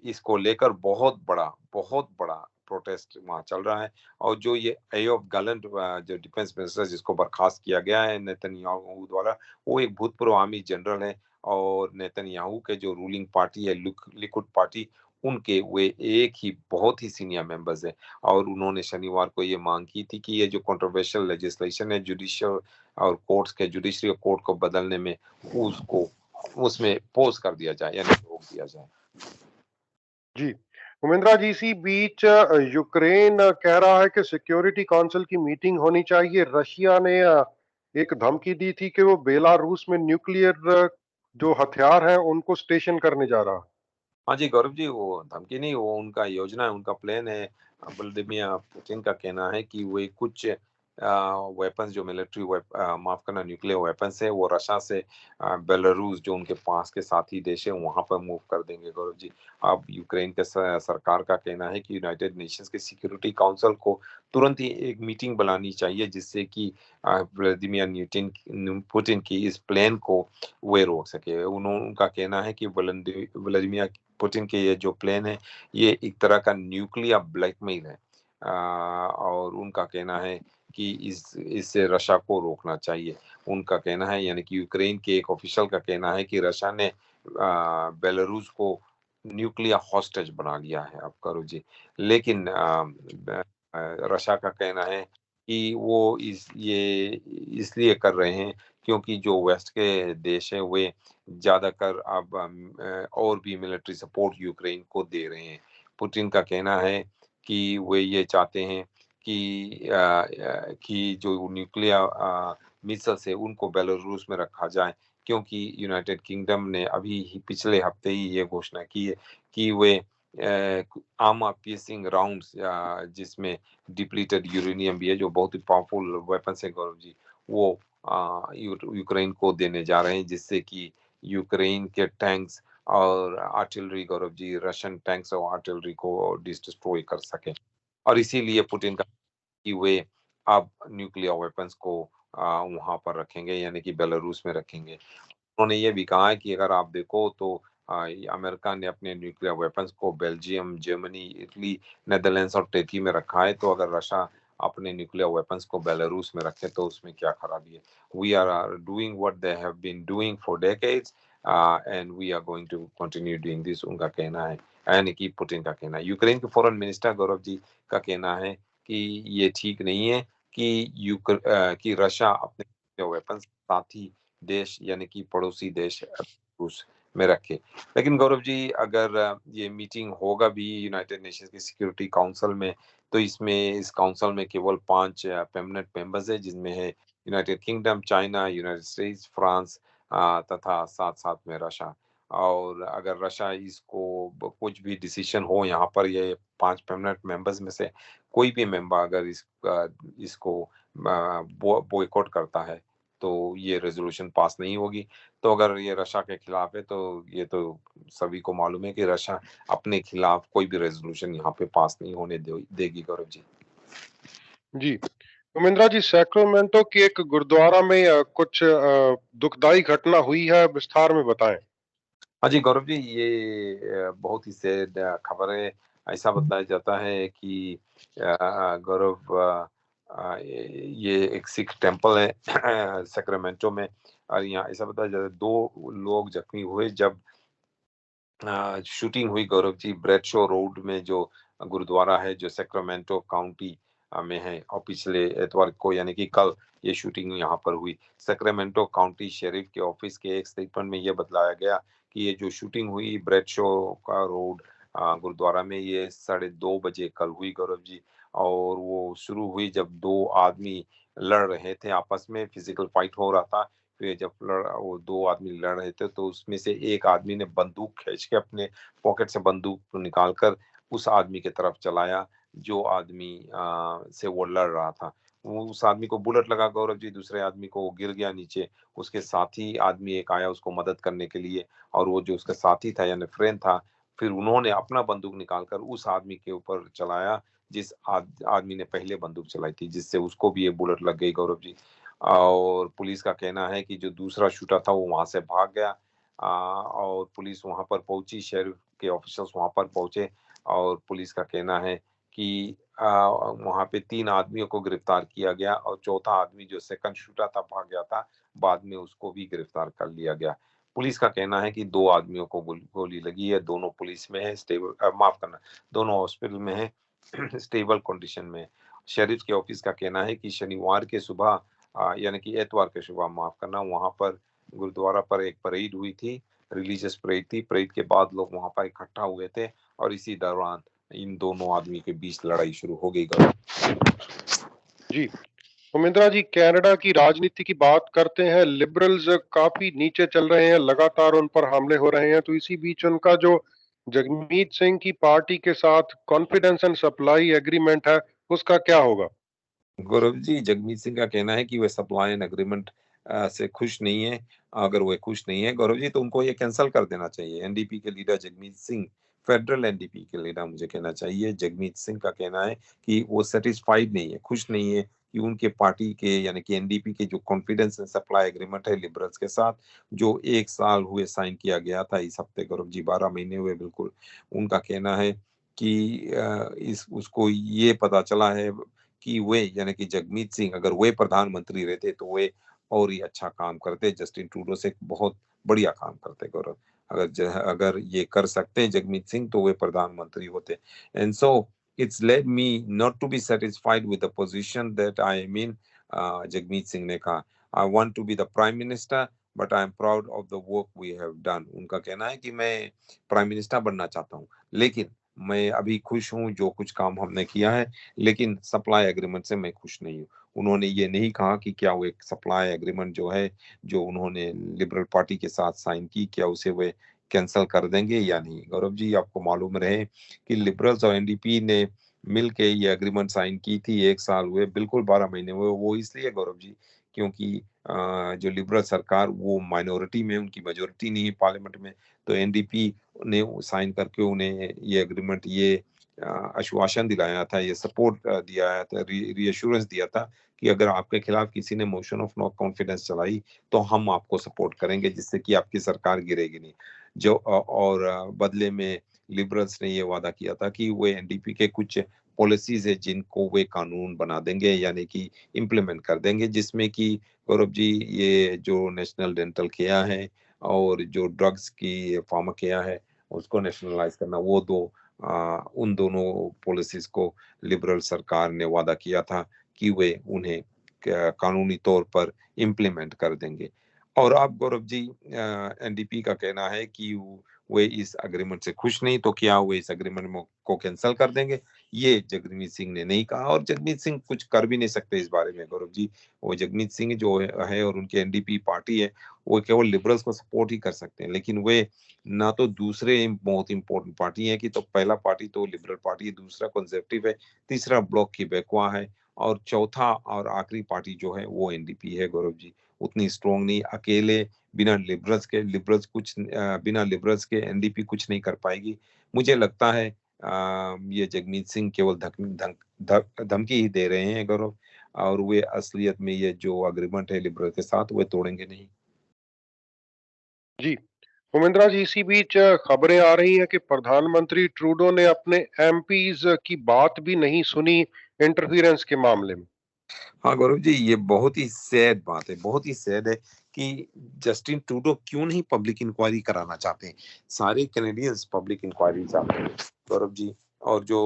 इसको लेकर बहुत बड़ा प्रोटेस्ट वहाँ चल रहा है। और जो ये योआव गैलेंट जो डिफेंस मिनिस्टर जिसको बर्खास्त किया गया है नेतन्याहू द्वारा, वो एक भूतपूर्व आर्मी जनरल है। और नेतन्याहू के जो रूलिंग पार्टी है लिकुड पार्टी, उनके वे एक ही बहुत ही सीनियर मेंबर्स हैं। और उन्होंने शनिवार को ये मांग की थी कि ये जो कंट्रोवर्शियल लेजिस्लेशन है जुडिशियल और कोर्ट्स के जुडिशरी कोर्ट को बदलने में, उसको उसमें पोज कर दिया जाए यानी रोक दिया जाए। जी। उमेंद्रा जी, इसी बीच यूक्रेन कह रहा है कि सिक्योरिटी काउंसिल की मीटिंग होनी चाहिए। रशिया ने एक धमकी दी थी कि वो बेलारूस में न्यूक्लियर जो हथियार हैं उनको स्टेशन करने जा रहा है। हाँ जी, गौरव जी, वो धमकी नहीं, वो उनका योजना है, उनका प्लान है। व्लादिमीर पुतिन का कहना है कि वे कुछ वेपन्स जो माफ करना, न्यूक्लियर वेपन्स है वो रशिया से बेलारूस जो उनके पास के साथी देश है वहां पर मूव कर देंगे। गौरव जी, अब यूक्रेन के सरकार का कहना है कि यूनाइटेड नेशंस के सिक्योरिटी काउंसिल को तुरंत ही एक मीटिंग बुलानी चाहिए, जिससे कि पुतिन की इस प्लान को वे रोक सके। उनका कहना है कि व्लादिमीर पुतिन के ये जो प्लान है ये एक तरह का न्यूक्लियर ब्लैकमेल है। और उनका कहना है कि इससे रशिया को रोकना चाहिए। उनका कहना है, यानी कि यूक्रेन के एक ऑफिशियल का कहना है कि रशिया ने बेलारूस को न्यूक्लियर हॉस्टेज बना लिया है। अब करो जी, लेकिन रशिया का कहना है कि वो इसलिए कर रहे हैं क्योंकि जो वेस्ट के देश हैं वे ज्यादातर अब और भी मिलिट्री सपोर्ट यूक्रेन को दे रहे हैं। पुतिन का कहना है कि वे ये चाहते हैं कि कि जो न्यूक्लियर मिसल से उनको बेलारूस में रखा जाए, क्योंकि यूनाइटेड किंगडम ने अभी ही पिछले हफ्ते ही ये घोषणा की है कि वे आर्मर पियर्सिंग राउंड्स, जिसमें डिप्लीटेड यूरेनियम भी है, जो बहुत ही पावरफुल वेपन है गौरव जी, वो यूक्रेन को देने जा रहे हैं, जिससे कि यूक्रेन के टैंक्स और artillery Gaurav ji, Russian tanks और आर्टिलरी को डिस्ट्रॉय कर सके। और इसीलिए पुतिन का कि वे अब न्यूक्लियर वेपन्स को वहां पर रखेंगे, यानी कि बेलारूस में रखेंगे। उन्होंने ये भी कहा है कि अगर आप देखो तो अमेरिका ने अपने न्यूक्लियर वेपन्स को बेल्जियम, जर्मनी, इटली, नेदरलैंड्स और टर्की में रखा है, तो अगर रशिया अपने न्यूक्लियर वेपन्स को बेलारूस में रखे तो उसमें क्या खराबी है। We are doing what they have been doing for decades and we are going to continue doing this, उनका कहना है, यानी कि पुतिन का कहना है। यूक्रेन के फॉरेन मिनिस्टर गौरव जी का कहना है कि ये ठीक नहीं है कि रशिया अपने वेपन्स साथी देश, यानी कि पड़ोसी देश रूस में रखे। लेकिन गौरव जी, अगर ये मीटिंग होगा भी यूनाइटेड नेशंस की सिक्योरिटी काउंसिल में, तो इस काउंसिल में केवल 5 परमानेंट मेंबर्स है, जिनमें है United kingdom, China, United states, France तथा साथ-साथ में रशिया। और अगर रशिया इसको कुछ भी डिसीजन हो यहाँ पर, ये 5 परमानेंट मेंबर्स में से कोई भी मेंबर अगर इसको बॉयकॉट करता है, तो ये रेजोल्यूशन पास नहीं होगी। तो अगर ये रशिया के खिलाफ है, तो ये तो सभी को मालूम है कि रशिया अपने खिलाफ कोई भी रेजोल्यूशन यहाँ पे पास नहीं होने देगी गौरव जी। जी, उमेंद्रा जी, सैक्रामेंटो के एक गुरुद्वारा में कुछ दुखदाई घटना हुई है, विस्तार में बताएं। हाँ जी गौरव जी, ये बहुत ही सैड खबर है। ऐसा बताया जाता है कि गौरव, ये एक सिख टेम्पल है सैक्रामेंटो में, और यहाँ ऐसा बताया जाता है 2 लोग जख्मी हुए जब शूटिंग हुई Gaurav ji, bread show road में जो गुरुद्वारा है, जो सैक्रामेंटो काउंटी में है, और पिछले एतवार को यानी कि कल ये शूटिंग यहाँ पर हुई। सैक्रामेंटो काउंटी शेरिफ के ऑफिस के एक स्टेटमेंट में ये बतलाया गया कि ये जो शूटिंग हुई ब्रेड शो का रोड गुरुद्वारा में, ये 2:30 बजे कल हुई गौरव जी। और वो शुरू हुई जब 2 आदमी लड़ रहे थे आपस में, फिजिकल फाइट हो रहा था। फिर जब वो 2 आदमी लड़ रहे थे, तो उसमें से एक आदमी ने बंदूक खींच के अपने पॉकेट से बंदूक निकाल कर उस आदमी की तरफ चलाया, जो आदमी से वो लड़ रहा था। वो उस आदमी को बुलेट लगा गौरव जी, दूसरे आदमी को, वो गिर गया नीचे। उसके साथी आदमी एक आया उसको मदद करने के लिए, और वो जो उसका साथी था यानी फ्रेंड था, फिर उन्होंने अपना बंदूक निकालकर उस आदमी के ऊपर चलाया, जिस आदमी ने पहले बंदूक चलाई थी, जिससे उसको भी एक बुलेट लग गई गौरव जी। और पुलिस का कहना है कि जो दूसरा शूटर था वो वहां से भाग गया। और पुलिस वहां पर पहुंची, शेरिफ के ऑफिसर्स वहां पर पहुंचे, और पुलिस का कहना है कि वहां पे 3 आदमियों को गिरफ्तार किया गया, और चौथा आदमी जो सेकंड शूटर था भाग गया था, बाद में उसको भी गिरफ्तार कर लिया गया। पुलिस का कहना है कि 2 आदमियों को गोली लगी है, दोनों पुलिस में है, माफ करना, दोनों हॉस्पिटल में है, स्टेबल कंडीशन में है। शेरिफ के ऑफिस का कहना है कि शनिवार के सुबह, यानी कि एतवार के सुबह, माफ करना, वहां पर गुरुद्वारा पर एक परेड हुई थी, रिलीजियस परेड थी। परेड के बाद लोग वहां पर इकट्ठा हुए थे, और इसी दौरान इन दोनों आदमी के बीच लड़ाई शुरू हो गई। जी, उमेंद्रा जी, कनाडा की राजनीति की बात करते हैं। लिबरल्स काफी नीचे चल रहे हैं, लगातार उन पर हमले हो रहे हैं, तो इसी बीच उनका जो जगमीत सिंह की पार्टी के साथ कॉन्फिडेंस एंड सप्लाई एग्रीमेंट है, उसका क्या होगा? गौरव जी, जगमीत सिंह का कहना है कि वे सप्लाई एंड एग्रीमेंट से खुश नहीं है। अगर वे खुश नहीं है गौरव जी, तो उनको ये कैंसिल कर देना चाहिए। एनडीपी के leader Jagmeet Singh, federal NDP के लीडर मुझे कहना चाहिए, जगमीत सिंह का कहना है कि वो सेटिस्फाइड नहीं है, खुश नहीं है कि उनके पार्टी के यानी कि एनडीपी के जो कॉन्फिडेंस एंड सप्लाई एग्रीमेंट है लिबरल्स के साथ, जो 1 साल हुए साइन किया गया था इस हफ्ते गौरव जी, 12 महीने हुए बिल्कुल। उनका कहना है कि इस उसको ये पता चला है कि वे यानी कि जगमीत सिंह अगर वे प्रधानमंत्री रहते तो वे और ही अच्छा काम करते, जस्टिन ट्रूडो से बहुत बढ़िया काम करते गौरव। अगर ये कर सकते हैं जगमीत सिंह, तो वे प्रधानमंत्री होते। And so it's led me not to be satisfied with the position that I am in, Jagmeet Singh ने कहा। I want to be the prime minister, but I am proud of the work we have done. उनका कहना है कि मैं prime minister बनना चाहता हूँ, लेकिन मैं अभी खुश हूँ जो कुछ काम हमने किया है, लेकिन सप्लाई एग्रीमेंट से मैं खुश नहीं हूँ। उन्होंने ये नहीं कहा कि क्या वो एक सप्लाई एग्रीमेंट जो है, जो उन्होंने लिबरल पार्टी के साथ साइन की, क्या उसे वे कैंसल कर देंगे या नहीं। गौरव जी, आपको मालूम रहे कि लिबरल्स और एनडीपी ने मिल के ये एग्रीमेंट साइन की थी, 1 साल हुए, बिल्कुल 12 महीने हुए। वो इसलिए गौरव जी, क्योंकि जो लिबरल सरकार वो माइनॉरिटी में, उनकी मेजोरिटी नहीं है पार्लियामेंट में, तो एनडीपी ने साइन करके उन्हें ये एग्रीमेंट, ये आश्वासन दिलाया था, ये सपोर्ट दिया था, रीअश्योरेंस दिया था कि अगर आपके खिलाफ किसी ने मोशन ऑफ नो कॉन्फिडेंस चलाई तो हम आपको सपोर्ट करेंगे, जिससे कि आपकी सरकार गिरेगी नहीं। और बदले में लिबरल्स ने ये वादा किया था कि वो एनडीपी के कुछ पॉलिसीज है जिनको वे कानून बना देंगे, यानी कि इम्प्लीमेंट कर देंगे, जिसमें कि गौरव जी, ये जो नेशनल डेंटल केयर है और जो ड्रग्स की फार्माकेया है उसको नेशनलाइज करना, वो उन दोनों पॉलिसीज को लिबरल सरकार ने वादा किया था कि वे उन्हें कानूनी तौर पर इम्प्लीमेंट कर देंगे। और अब गौरव जी, एनडीपी का कहना है कि वे इस एग्रीमेंट से खुश नहीं, तो क्या वे इस एग्रीमेंट को कैंसिल कर देंगे। ये जगमीत सिंह ने नहीं कहा, और जगमीत सिंह कुछ कर भी नहीं सकते इस बारे में गौरव जी। वो जगमीत सिंह जो है और उनकी एनडीपी पार्टी है, वो केवल लिबरल्स को सपोर्ट ही कर सकते हैं, लेकिन वे ना तो दूसरे बहुत इंपॉर्टेंट पार्टी है कि, तो पहला पार्टी तो लिबरल पार्टी है, दूसरा कंजर्वेटिव है, तीसरा ब्लॉक की बैकवा है, और चौथा और आखिरी पार्टी जो है वो एनडीपी है गौरव जी। उतनी स्ट्रॉन्ग नहीं, अकेले बिना लिबरल्स के एनडीपी कुछ नहीं कर पाएगी। मुझे लगता है ये जगमीत सिंह केवल धमकी ही दे रहे हैं गौरव, और वे असलियत में ये जो एग्रीमेंट है लिबरल के साथ, वे तोड़ेंगे नहीं। जी, उमेंद्रा जी, इसी बीच खबरें आ रही हैं कि प्रधानमंत्री ट्रूडो ने अपने एमपीज की बात भी नहीं सुनी इंटरफेरेंस के मामले में। हाँ गौरव जी, ये बहुत ही सैड बात है, बहुत ही सैड है कि जस्टिन ट्रूडो क्यों नहीं पब्लिक इंक्वायरी कराना चाहते हैं। सारे कैनेडियंस पब्लिक इंक्वायरी चाहते हैं गौरव जी। और जो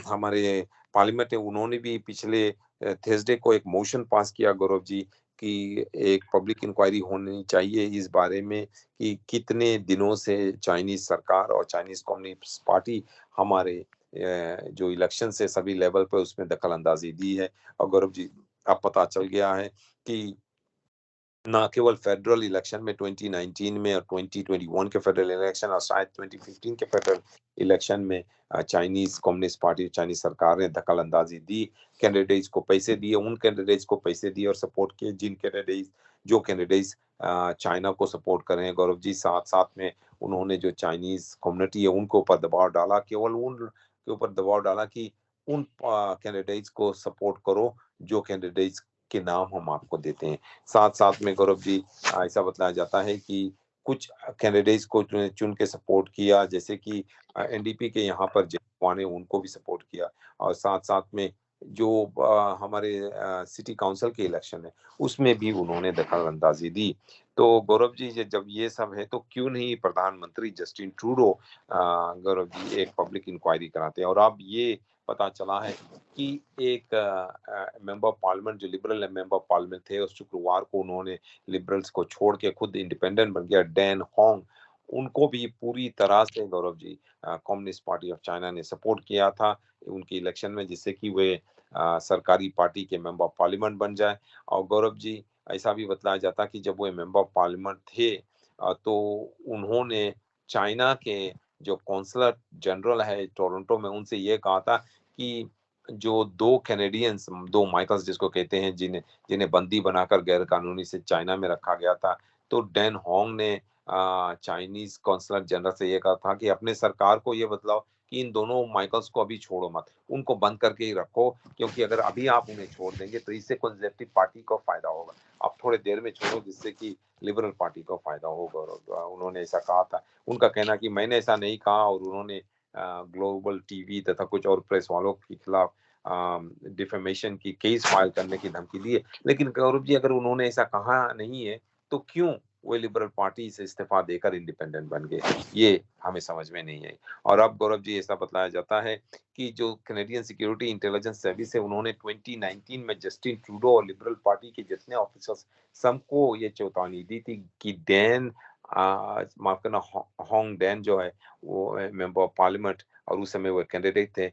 हमारे पार्लियामेंट है, उन्होंने भी पिछले थर्सडे को एक मोशन पास किया गौरव जी, कि एक पब्लिक इंक्वायरी होनी चाहिए इस बारे में कि कितने दिनों से चाइनीज सरकार और चाइनीज कम्युनिस्ट पार्टी हमारे जो इलेक्शन से सभी लेवल पे उसमें दखल अंदाजी दी है। और गौरव जी, अब पता चल गया है कि ना केवल फेडरल इलेक्शन में 2019 में और 2021 के फेडरल इलेक्शन और शायद 2015 के फेडरल इलेक्शन में चाइनीज कम्युनिस्ट पार्टी, चाइनीज सरकार ने दखल अंदाजी दी, कैंडिडेट्स को पैसे दिए, उन कैंडिडेट्स को पैसे दिए और सपोर्ट किए जो कैंडिडेट्स चाइना को सपोर्ट कर रहे हैं गौरव जी। साथ साथ में उन्होंने जो चाइनीज कम्युनिटी है उनको ऊपर दबाव डाला, केवल उन के ऊपर दबाव डाला कि उन कैंडिडेट्स को सपोर्ट करो जो कैंडिडेट्स के नाम हम आपको देते हैं। साथ साथ में गौरव जी, ऐसा बताया जाता है कि कुछ कैंडिडेट्स को चुन के सपोर्ट किया, जैसे कि एनडीपी के यहाँ पर जयकुमार ने उनको भी सपोर्ट किया, और साथ साथ में जो हमारे सिटी काउंसिल के इलेक्शन है उसमें भी उन्होंने दखल अंदाजी दी। तो गौरव जी, जब ये सब है तो क्यों नहीं प्रधानमंत्री जस्टिन ट्रूडो गौरव जी एक पब्लिक इंक्वायरी कराते हैं। और अब ये पता चला है कि एक मेंबर ऑफ पार्लियामेंट, जो लिबरल मेंबर ऑफ पार्लियामेंट थे, उस शुक्रवार को उन्होंने लिबरल्स को छोड़ के खुद इंडिपेंडेंट बन गया, डैन होंग। उनको भी पूरी तरह से Gaurav ji communist party of China ने सपोर्ट किया था उनके इलेक्शन में, जिससे कि वे सरकारी पार्टी के मेंबर ऑफ पार्लियामेंट बन जाए। और गौरव जी, ऐसा भी बताया जाता कि जब वो मेंबर ऑफ पार्लियामेंट थे तो उन्होंने चाइना के जो कौंसलर जनरल है टोरंटो में, उनसे ये कहा था कि जो दो कैनेडियंस, दो माइकल्स जिसको कहते हैं, जिन्हें जिन्हें बंदी बनाकर गैर कानूनी से चाइना में रखा गया था, तो डैन होंग ने चाइनीज कौंसलर जनरल से ये कहा था कि अपने सरकार को ये बतलाओ कि इन दोनों माइकल्स को अभी छोड़ो मत, उनको बंद करके ही रखो, क्योंकि अगर अभी आप उन्हें छोड़ देंगे तो इससे कंजर्वेटिव पार्टी को फायदा होगा। आप थोड़े देर में छोड़ो, जिससे कि लिबरल पार्टी को फायदा होगा। और उन्होंने ऐसा कहा था। उनका कहना कि मैंने ऐसा नहीं कहा, और उन्होंने ग्लोबल टीवी तथा कुछ और प्रेस वालों के खिलाफ डिफेमेशन की केस फाइल करने की धमकी दी है। लेकिन गौरव जी, अगर उन्होंने ऐसा कहा नहीं है तो क्यों वो लिबरल पार्टी से इस्तीफा देकर इंडिपेंडेंट बन गए, ये हमें समझ में नहीं आई। और अब गौरव जी, ऐसा बताया जाता है कि जो कैनेडियन सिक्योरिटी इंटेलिजेंस सर्विस है, उन्होंने 2019 में जस्टिन ट्रूडो और लिबरल पार्टी के जितने ऑफिसर्स सबको ये चेतावनी दी थी कि डैन माफ करना, होंग डैन जो है वो मेंबर ऑफ पार्लियामेंट और उस समय वो कैंडिडेट थे,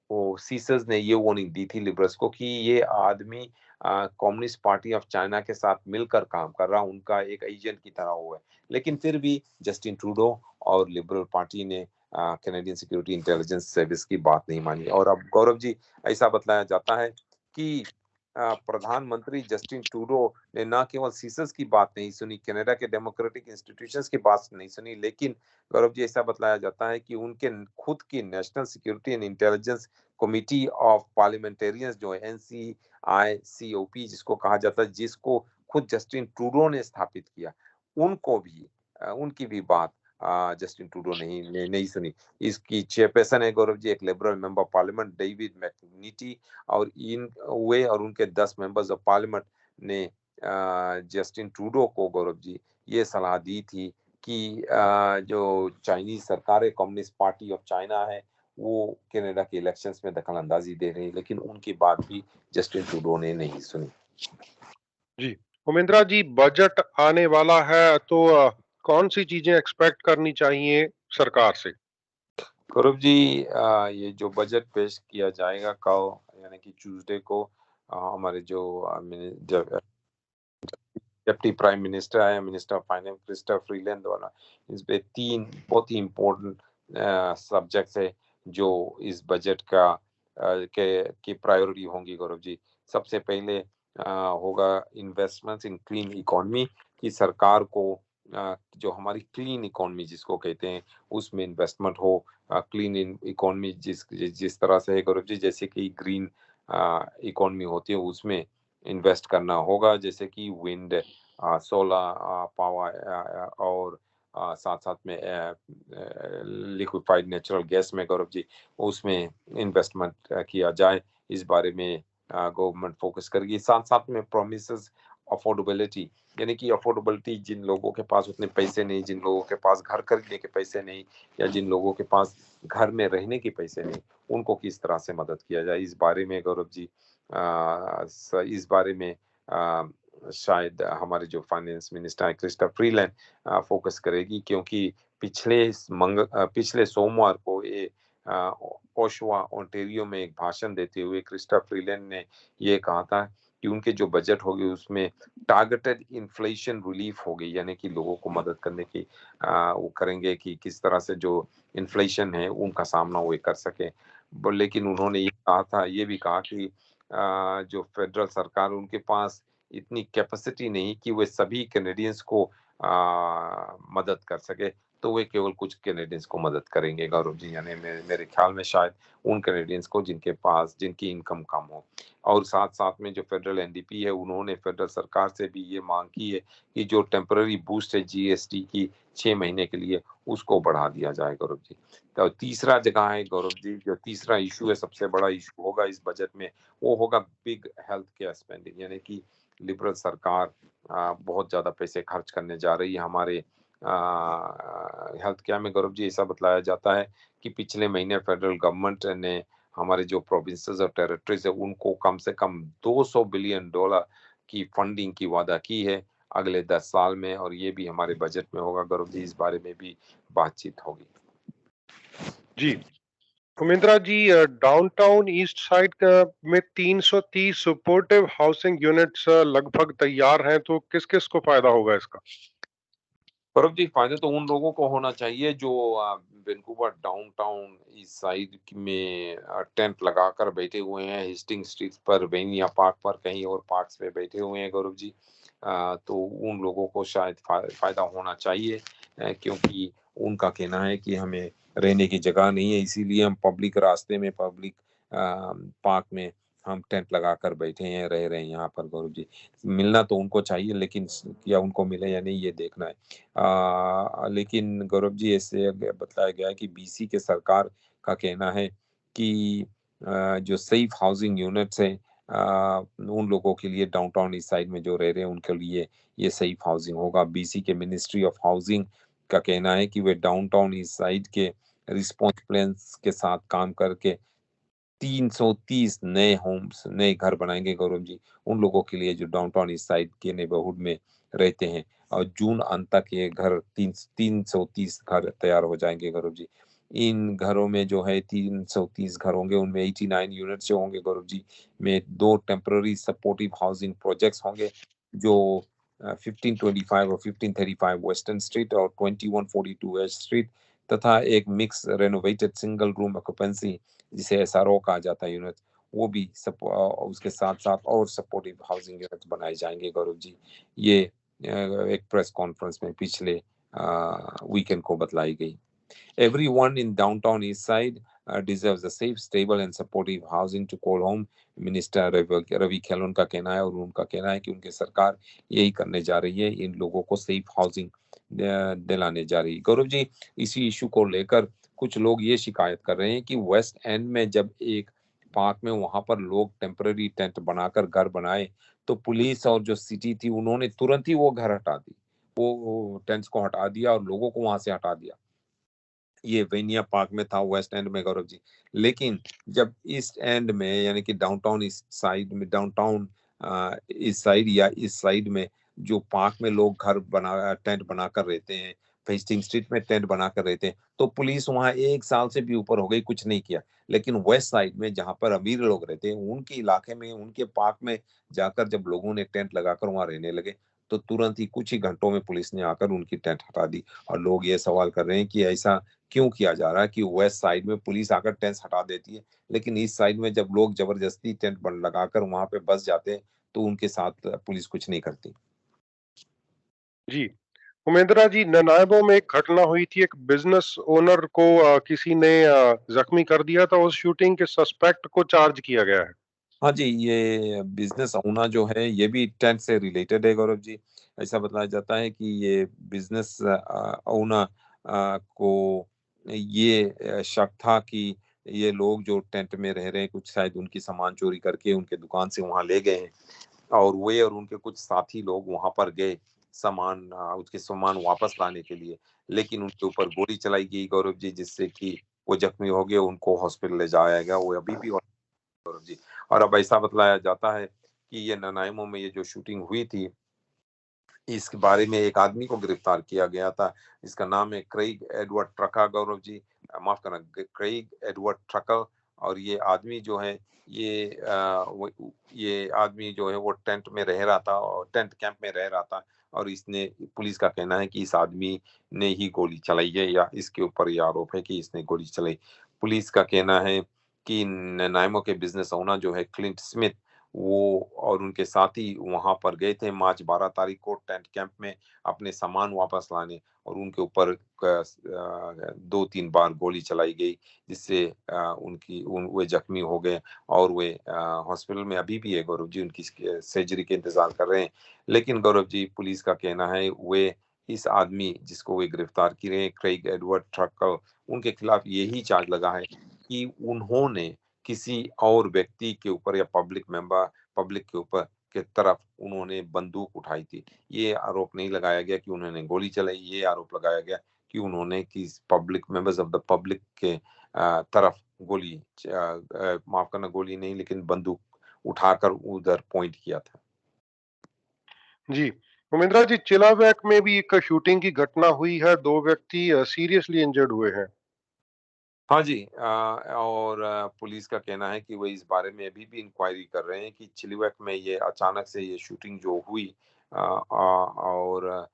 वो सीसर्स ने ये वार्निंग दी थी लिबरल्स को कि ये आदमी कम्युनिस्ट पार्टी ऑफ चाइना के साथ मिलकर काम कर रहा, उनका एक एजेंट की तरह हुआ है। लेकिन फिर भी जस्टिन ट्रूडो और लिबरल पार्टी ने कैनेडियन सिक्योरिटी इंटेलिजेंस सर्विस की बात नहीं मानी। और अब गौरव जी, ऐसा बतलाया जाता है कि प्रधानमंत्री जस्टिन ट्रूडो ने न केवल सीसस की बात नहीं सुनी, कनाडा के डेमोक्रेटिक इंस्टीट्यूशंस की बात नहीं सुनी, लेकिन गौरव जी ऐसा बतलाया जाता है कि उनके खुद की national security and intelligence committee of parliamentarians जो है NCICOP जिसको कहा जाता है, जिसको खुद जस्टिन ट्रूडो ने स्थापित किया, उनको भी उनकी भी बात जस्टिन ट्रूडो नहीं सुनी। इसकी चेयरपर्सन है गौरव जी एक liberal member of parliament David McGuinty, और इन वे और उनके 10 मेंबर्स ऑफ पार्लियामेंट ने जस्टिन ट्रूडो को गौरव जी ये सलाह दी थी कि जो चाइनीज सरकार है, कम्युनिस्ट पार्टी ऑफ चाइना है, वो कनाडा के इलेक्शंस में दखल अंदाजी दे रही है, लेकिन उनकी बात भी जस्टिन ट्रूडो ने नहीं सुनी। जी उमेंद्रा जी, बजट आने वाला है तो कौन सी चीजें एक्सपेक्ट करनी चाहिए सरकार से? गौरव जी, ये जो बजट पेश किया जाएगा कल यानी कि ट्यूसडे को, हमारे जो डिप्टी प्राइम मिनिस्टर है, minister of finance Christopher Freeland द्वारा इस पे 3 बहुत ही इम्पोर्टेंट सब्जेक्ट्स है जो इस बजट का की प्रायोरिटी होंगी गौरव जी। सबसे पहले होगा इन्वेस्टमेंट्स इन क्लीन इकोनॉमी, की सरकार को जो हमारी क्लीन इकोनॉमी जिसको कहते हैं उसमें इन्वेस्टमेंट हो। क्लीन इकोनॉमी जिस तरह से है गौरव जी, जैसे कि ग्रीन इकोनॉमी होती है उसमें इन्वेस्ट करना होगा, जैसे कि विंड, सोलर पावर और साथ साथ में लिक्विफाइड नेचुरल गैस में गौरव जी उसमें इन्वेस्टमेंट किया जाए। इस बारे में गवर्नमेंट फोकस करेगी। साथ साथ में प्रोमिसेस अफोर्डेबिलिटी, यानी कि अफोर्डेबिलिटी, जिन लोगों के पास उतने पैसे नहीं, जिन लोगों के पास घर खरीदने के पैसे नहीं, या जिन लोगों के पास घर में रहने के पैसे नहीं, उनको किस तरह से मदद किया जाए, इस बारे में गौरव जी इस बारे में शायद हमारे जो फाइनेंस मिनिस्टर है क्रिस्टोफर फ्रीलैंड फोकस करेगी, क्योंकि पिछले सोमवार को ये ओशवा ओंटारियो में एक भाषण देते हुए क्रिस्टोफर फ्रीलैंड ने ये कहा था कि उनके जो बजट होगी उसमें टारगेटेड इन्फ्लेशन रिलीफ होगी, यानी कि लोगों को मदद करने की वो करेंगे कि किस तरह से जो इन्फ्लेशन है उनका सामना वो कर सके। लेकिन उन्होंने ये भी कहा कि जो फेडरल सरकार उनके पास इतनी कैपेसिटी नहीं कि वे सभी कैनेडियंस को मदद कर सके, तो वे केवल कुछ कैनेडियंस को मदद करेंगे गौरव जी, यानी मेरे ख्याल में शायद उन कैनेडियंस को जिनकी इनकम कम हो। और साथ साथ में जो फेडरल NDP है उन्होंने फेडरल सरकार से भी ये मांग की है कि जो टेम्पररी बूस्ट है GST की 6 महीने के लिए, उसको बढ़ा दिया जाए गौरव जी। तो तीसरा जगह है गौरव जी, जो तीसरा इशू है, सबसे बड़ा इशू होगा इस बजट में, वो होगा बिग हेल्थ केयर स्पेंडिंग, यानी कि लिबरल सरकार बहुत ज्यादा पैसे खर्च करने जा रही है हमारे हेल्थ केयर में गौरव जी। ऐसा बतलाया जाता है कि पिछले महीने फेडरल गवर्नमेंट ने हमारे जो प्रोविंसेस और टेरिटरीज है उनको कम से कम $200 बिलियन की फंडिंग की वादा की है अगले 10 साल में, और ये भी हमारे बजट में होगा गौरव जी, इस बारे में भी बातचीत होगी। जी उमेंद्रा जी, डाउनटाउन ईस्ट साइड में 330 सपोर्टिव हाउसिंग यूनिट्स लगभग तैयार हैं, तो किस किस को फायदा होगा इसका? गौरव जी, फायदे तो उन लोगों को होना चाहिए जो वैंकूवर डाउनटाउन इस साइड में टेंट लगाकर बैठे हुए हैं, हेस्टिंग स्ट्रीट पर, वेनिया पार्क पर, कहीं और पार्क्स पे बैठे हुए हैं गौरव जी। तो उन लोगों को शायद फायदा होना चाहिए, क्योंकि उनका कहना है कि हमें रहने की जगह नहीं है, इसीलिए हम पब्लिक रास्ते में, पब्लिक पार्क में हम टेंट लगाकर बैठे हैं, रह रहे हैं यहाँ पर गौरव जी। मिलना तो उनको चाहिए, लेकिन क्या उनको मिले या नहीं ये देखना है। लेकिन गौरव जी ऐसे बताया गया है कि BC के सरकार का कहना है कि जो सेफ हाउसिंग यूनिट्स है उन लोगों के लिए डाउनटाउन ईस्ट साइड में जो रह रहे हैं उनके लिए ये सेफ हाउसिंग होगा। BC के मिनिस्ट्री ऑफ हाउसिंग का कहना है कि वे डाउनटाउन ईस्ट साइड के रिस्पॉन्स प्लान्स के साथ काम करके 330 नए होम्स, नए घर बनाएंगे गौरव जी, उन लोगों के लिए जो डाउनटाउन ईस्ट साइड के नेबरहुड में रहते हैं। और जून अंत तक ये घर 330 घर तैयार हो जाएंगे गौरव जी। इन घरों में जो है 330 घर होंगे, उनमें 89 यूनिट्स जो होंगे गौरव जी, में 2 टेम्पररी सपोर्टिव हाउसिंग प्रोजेक्ट्स होंगे, जो 1525 और 1535 वेस्टर्न स्ट्रीट और 2142 वेस्ट स्ट्रीट, तथा एक mix renovated single room occupancy जिसे एसआरओ कहा जाता है यूनिट, वो भी उसके साथ साथ और सपोर्टिव हाउसिंग यूनिट बनाए जाएंगे गौरव जी। ये एक प्रेस कॉन्फ्रेंस में पिछले वीकेंड को बतलाई गई। Everyone in downtown East Side deserves a safe, stable and supportive housing to call home. Minister Ravi Kahlon का कहना है, और उनका कहना है कि उनकी सरकार यही करने जा रही है, इन लोगों को सेफ हाउसिंग दिलाने जा रही है गौरव जी। इसी इशू को लेकर कुछ लोग ये शिकायत कर रहे हैं कि वेस्ट एंड में जब एक पार्क में वहां पर लोग टेम्पररी टेंट बनाकर घर बनाए, तो पुलिस और जो सिटी थी उन्होंने तुरंत ही वो घर हटा दी, वो टेंट्स को हटा दिया और लोगों को वहां से हटा दिया। ये वेनिया पार्क में था वेस्ट एंड में गौरव जी। लेकिन जब ईस्ट एंड में, यानी कि डाउनटाउन ईस्ट साइड में, डाउनटाउन इस साइड या इस साइड में जो पार्क में लोग घर बना टेंट बनाकर रहते हैं, फेस्टिंग स्ट्रीट में टेंट बनाकर रहते हैं, तो पुलिस वहां 1 साल से भी ऊपर हो गई, कुछ नहीं किया। लेकिन वेस्ट साइड में जहां पर अमीर लोग रहते हैं, उनके इलाके में, उनके पार्क में जाकर जब लोगों ने टेंट लगाकर वहां रहने लगे, तो तुरंत ही कुछ ही घंटों में पुलिस ने आकर उनकी टेंट हटा दी। और लोग ये सवाल कर रहे हैं कि ऐसा क्यों किया जा रहा है कि वेस्ट साइड में पुलिस आकर टेंट हटा देती है, लेकिन ईस्ट साइड में जब लोग जबरदस्ती टेंट बन लगाकर वहां पे बस जाते हैं, तो उनके साथ पुलिस कुछ नहीं करती। जी, उमेंद्रा जी, ननायबों में एक घटना हुई थी, एक बिजनेस ओनर को किसी ने जख्मी कर दिया था, उस शूटिंग के सस्पेक्ट को चार्ज किया गया है। हाँ जी, ये बिजनेस ओनर जो है ये भी टेंट से रिलेटेड है गौरव जी। ऐसा बताया जाता है कि ये बिजनेस ओनर को ये शक था कि ये लोग जो टेंट में रह रहे हैं, कुछ शायद उनकी सामान चोरी करके उनके दुकान से वहां ले गए हैं, और वे और उनके कुछ साथी लोग वहां पर गए सामान उसके सामान वापस लाने के लिए। लेकिन उनके ऊपर गोली चलाई गई गौरव जी, जिससे कि वो जख्मी हो गए, उनको हॉस्पिटल ले जाया गया, वो अभी भी गौरव जी। और अब ऐसा बतलाया जाता है कि ये ननाइमो में ये जो शूटिंग हुई थी, इसके बारे में एक आदमी को गिरफ्तार किया गया था। इसका नाम है Craig Edward trucker Gaurav ji, माफ करना, क्रेग एडवर्ड ट्रकर। और ये आदमी जो है, ये आदमी जो है वो टेंट में रह रहा था, और टेंट कैंप में रह रहा था। और इसने, पुलिस का कहना है कि इस आदमी ने ही गोली चलाई है, या इसके ऊपर ये आरोप है कि इसने गोली चलाई। पुलिस का कहना है कि नाइमो के बिजनेस ओनर जो है क्लिंट स्मिथ, वो और उनके साथी वहां पर गए थे मार्च 12 तारीख को टेंट कैंप में अपने सामान वापस लाने, और उनके ऊपर 2-3 बार गोली चलाई गई, जिससे वे जख्मी हो गए, और वे हॉस्पिटल में अभी भी है गौरव जी, उनकी सर्जरी के इंतजार कर रहे हैं। लेकिन गौरव जी, पुलिस का कहना है वे इस आदमी जिसको वे गिरफ्तार किए हैं, क्रेग एडवर्ड ट्रक्कल, उनके खिलाफ यही चार्ज लगा है कि उन्होंने किसी और व्यक्ति के ऊपर या पब्लिक के ऊपर के तरफ उन्होंने बंदूक उठाई थी। ये आरोप नहीं लगाया गया कि उन्होंने गोली चलाई, ये आरोप लगाया गया कि उन्होंने किस public members of the public के तरफ माफ करना, गोली नहीं लेकिन बंदूक उठाकर उधर पॉइंट किया था। जी, उमेंद्रा जी, चिलावेक में भी एक शूटिंग की घटना हुई है, 2 व्यक्ति सीरियसली इंजर्ड हुए हैं। हाँ जी, और पुलिस का कहना है कि वो इस बारे में अभी भी इंक्वायरी कर रहे हैं कि चिलीवैक में ये अचानक से ये शूटिंग जो हुई, और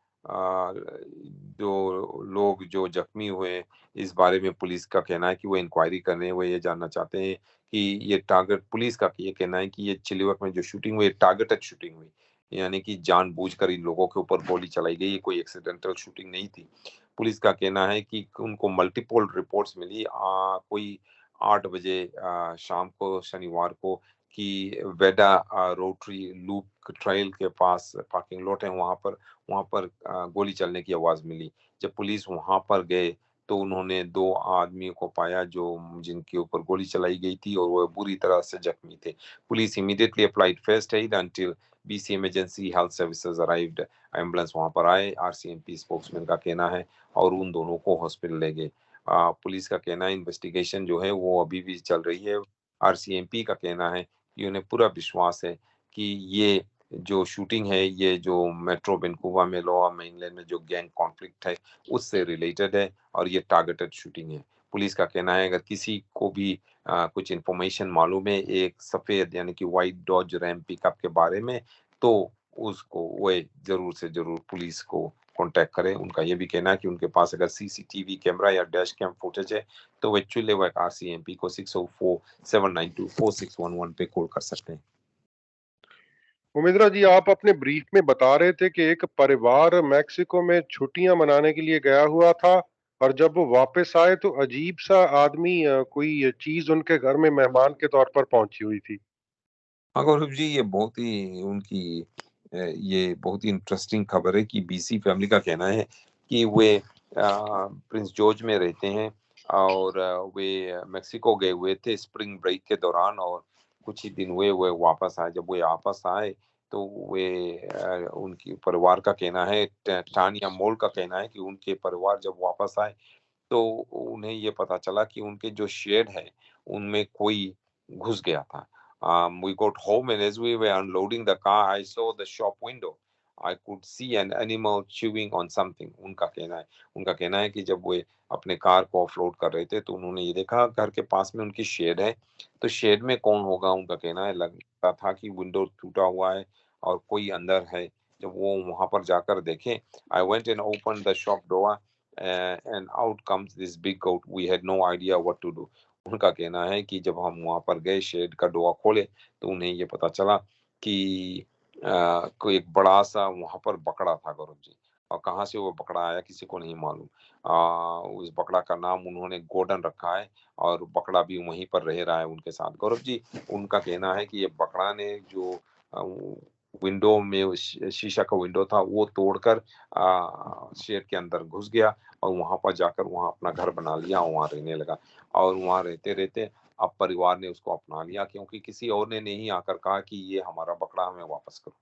जो लोग जो जख्मी हुए, इस बारे में पुलिस का कहना है कि वो इंक्वायरी कर रहे हैं। वो ये जानना चाहते हैं कि ये टारगेट, पुलिस का ये कहना है कि ये चिलीवैक में जो शूटिंग हुई, टारगेटेड शूटिंग हुई, यानी कि जानबूझकर इन लोगों के ऊपर गोली चलाई गई, ये कोई एक्सीडेंटल शूटिंग नहीं थी। पुलिस का कहना है कि उनको मल्टीपल रिपोर्ट्स मिली कोई 8 बजे शाम को शनिवार को, कि वेडा रोटरी लूप ट्रायल के पास पार्किंग लॉट है, वहां पर गोली चलने की आवाज मिली। जब पुलिस वहां पर गए, तो उन्होंने 2 आदमियों को पाया जो जिनके ऊपर गोली चलाई गई थी, और वह बुरी तरह से जख्मी थे। Police immediately applied first aid until BC emergency health services arrived. Ambulance वहां पर आए, आरसीएमपी स्पोक्समैन का कहना है, और उन दोनों को हॉस्पिटल ले गए। पुलिस का कहना है इन्वेस्टिगेशन जो है वो अभी भी चल रही है। आरसीएमपी का कहना है कि उन्हें पूरा विश्वास है कि ये जो शूटिंग है, ये जो मेट्रो वैंकूवर में लोअर मेनलैंड में जो गैंग कॉन्फ्लिक्ट है, उससे रिलेटेड है और ये टारगेटेड शूटिंग है। पुलिस का कहना है अगर किसी को भी कुछ इन्फॉर्मेशन मालूम है एक सफ़ेद यानी कि व्हाइट डॉज रैम पिकअप के बारे में, तो उसको वो ज़रूर से ज़रूर पुलिस को कॉन्टैक्ट करें। उनका ये भी कहना है कि उनके पास अगर सीसीटीवी कैमरा या डैश कैम फुटेज है, तो वो एक्चुअली वो आरसीएमपी को 604-792-4611 पे कॉल कर सकते हैं। उमेंद्रा जी, आप अपने ब्रीफ में बता रहे थे कि एक परिवार मेक्सिको में छुट्टियां मनाने के लिए गया हुआ था और जब वो वापस आए तो अजीब सा आदमी कोई चीज उनके घर में मेहमान के तौर पर पहुंची हुई थी। हाँ गौरव जी, ये बहुत ही उनकी ये बहुत ही इंटरेस्टिंग खबर है कि बीसी फैमिली का कहना है कि वे प्रिंस जॉर्ज में रहते हैं और वे मेक्सिको गए हुए थे स्प्रिंग ब्रेक के दौरान और कुछ ही दिन हुए वे वापस आए। जब वे वापस आए तो वे उनकी परिवार का कहना है, टानिया मोल का कहना है कि उनके परिवार जब वापस आए तो उन्हें ये पता चला कि उनके जो शेड है उनमें कोई घुस गया था। We got home and as we were unloading the car, I saw the shop window. I could see an animal chewing on something. उनका कहना है कि जब वे अपने कार को ऑफलोड कर रहे थे तो उन्होंने ये देखा घर के पास में उनकी शेड है, तो शेड में कौन होगा उनका कहना है, लगता था कि विंडो टूटा हुआ है और कोई अंदर है। जब वो वहां पर जाकर देखें, I went and opened the shop door and out comes this big goat. We had no idea what to do. उनका कहना है कि जब हम वहां पर गए शेड का डोर खोले तो उन्हें ये पता चला कि कोई एक बड़ा सा वहां पर बकरा था गौरव जी। और कहाँ से वो बकरा आया किसी को नहीं मालूम। उस बकरा का नाम उन्होंने गोल्डन रखा है और बकरा भी वहीं पर रह रहा है उनके साथ गौरव जी। उनका कहना है कि ये बकरा ने जो विंडो में शीशा का विंडो था वो तोड़कर शेड के अंदर घुस गया और वहां पर जाकर वहां अपना घर बना लिया और वहां रहने लगा। और वहां रहते रहते अब परिवार ने उसको अपना लिया क्योंकि किसी और ने नहीं आकर कहा कि ये हमारा बकरा हमें वापस करो।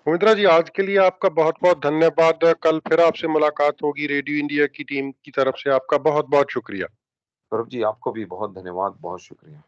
उमेंद्रा जी, आज के लिए आपका बहुत बहुत धन्यवाद। कल फिर आपसे मुलाकात होगी रेडियो इंडिया की टीम की तरफ से। आपका बहुत बहुत शुक्रिया। गौरव जी आपको भी बहुत धन्यवाद, बहुत शुक्रिया।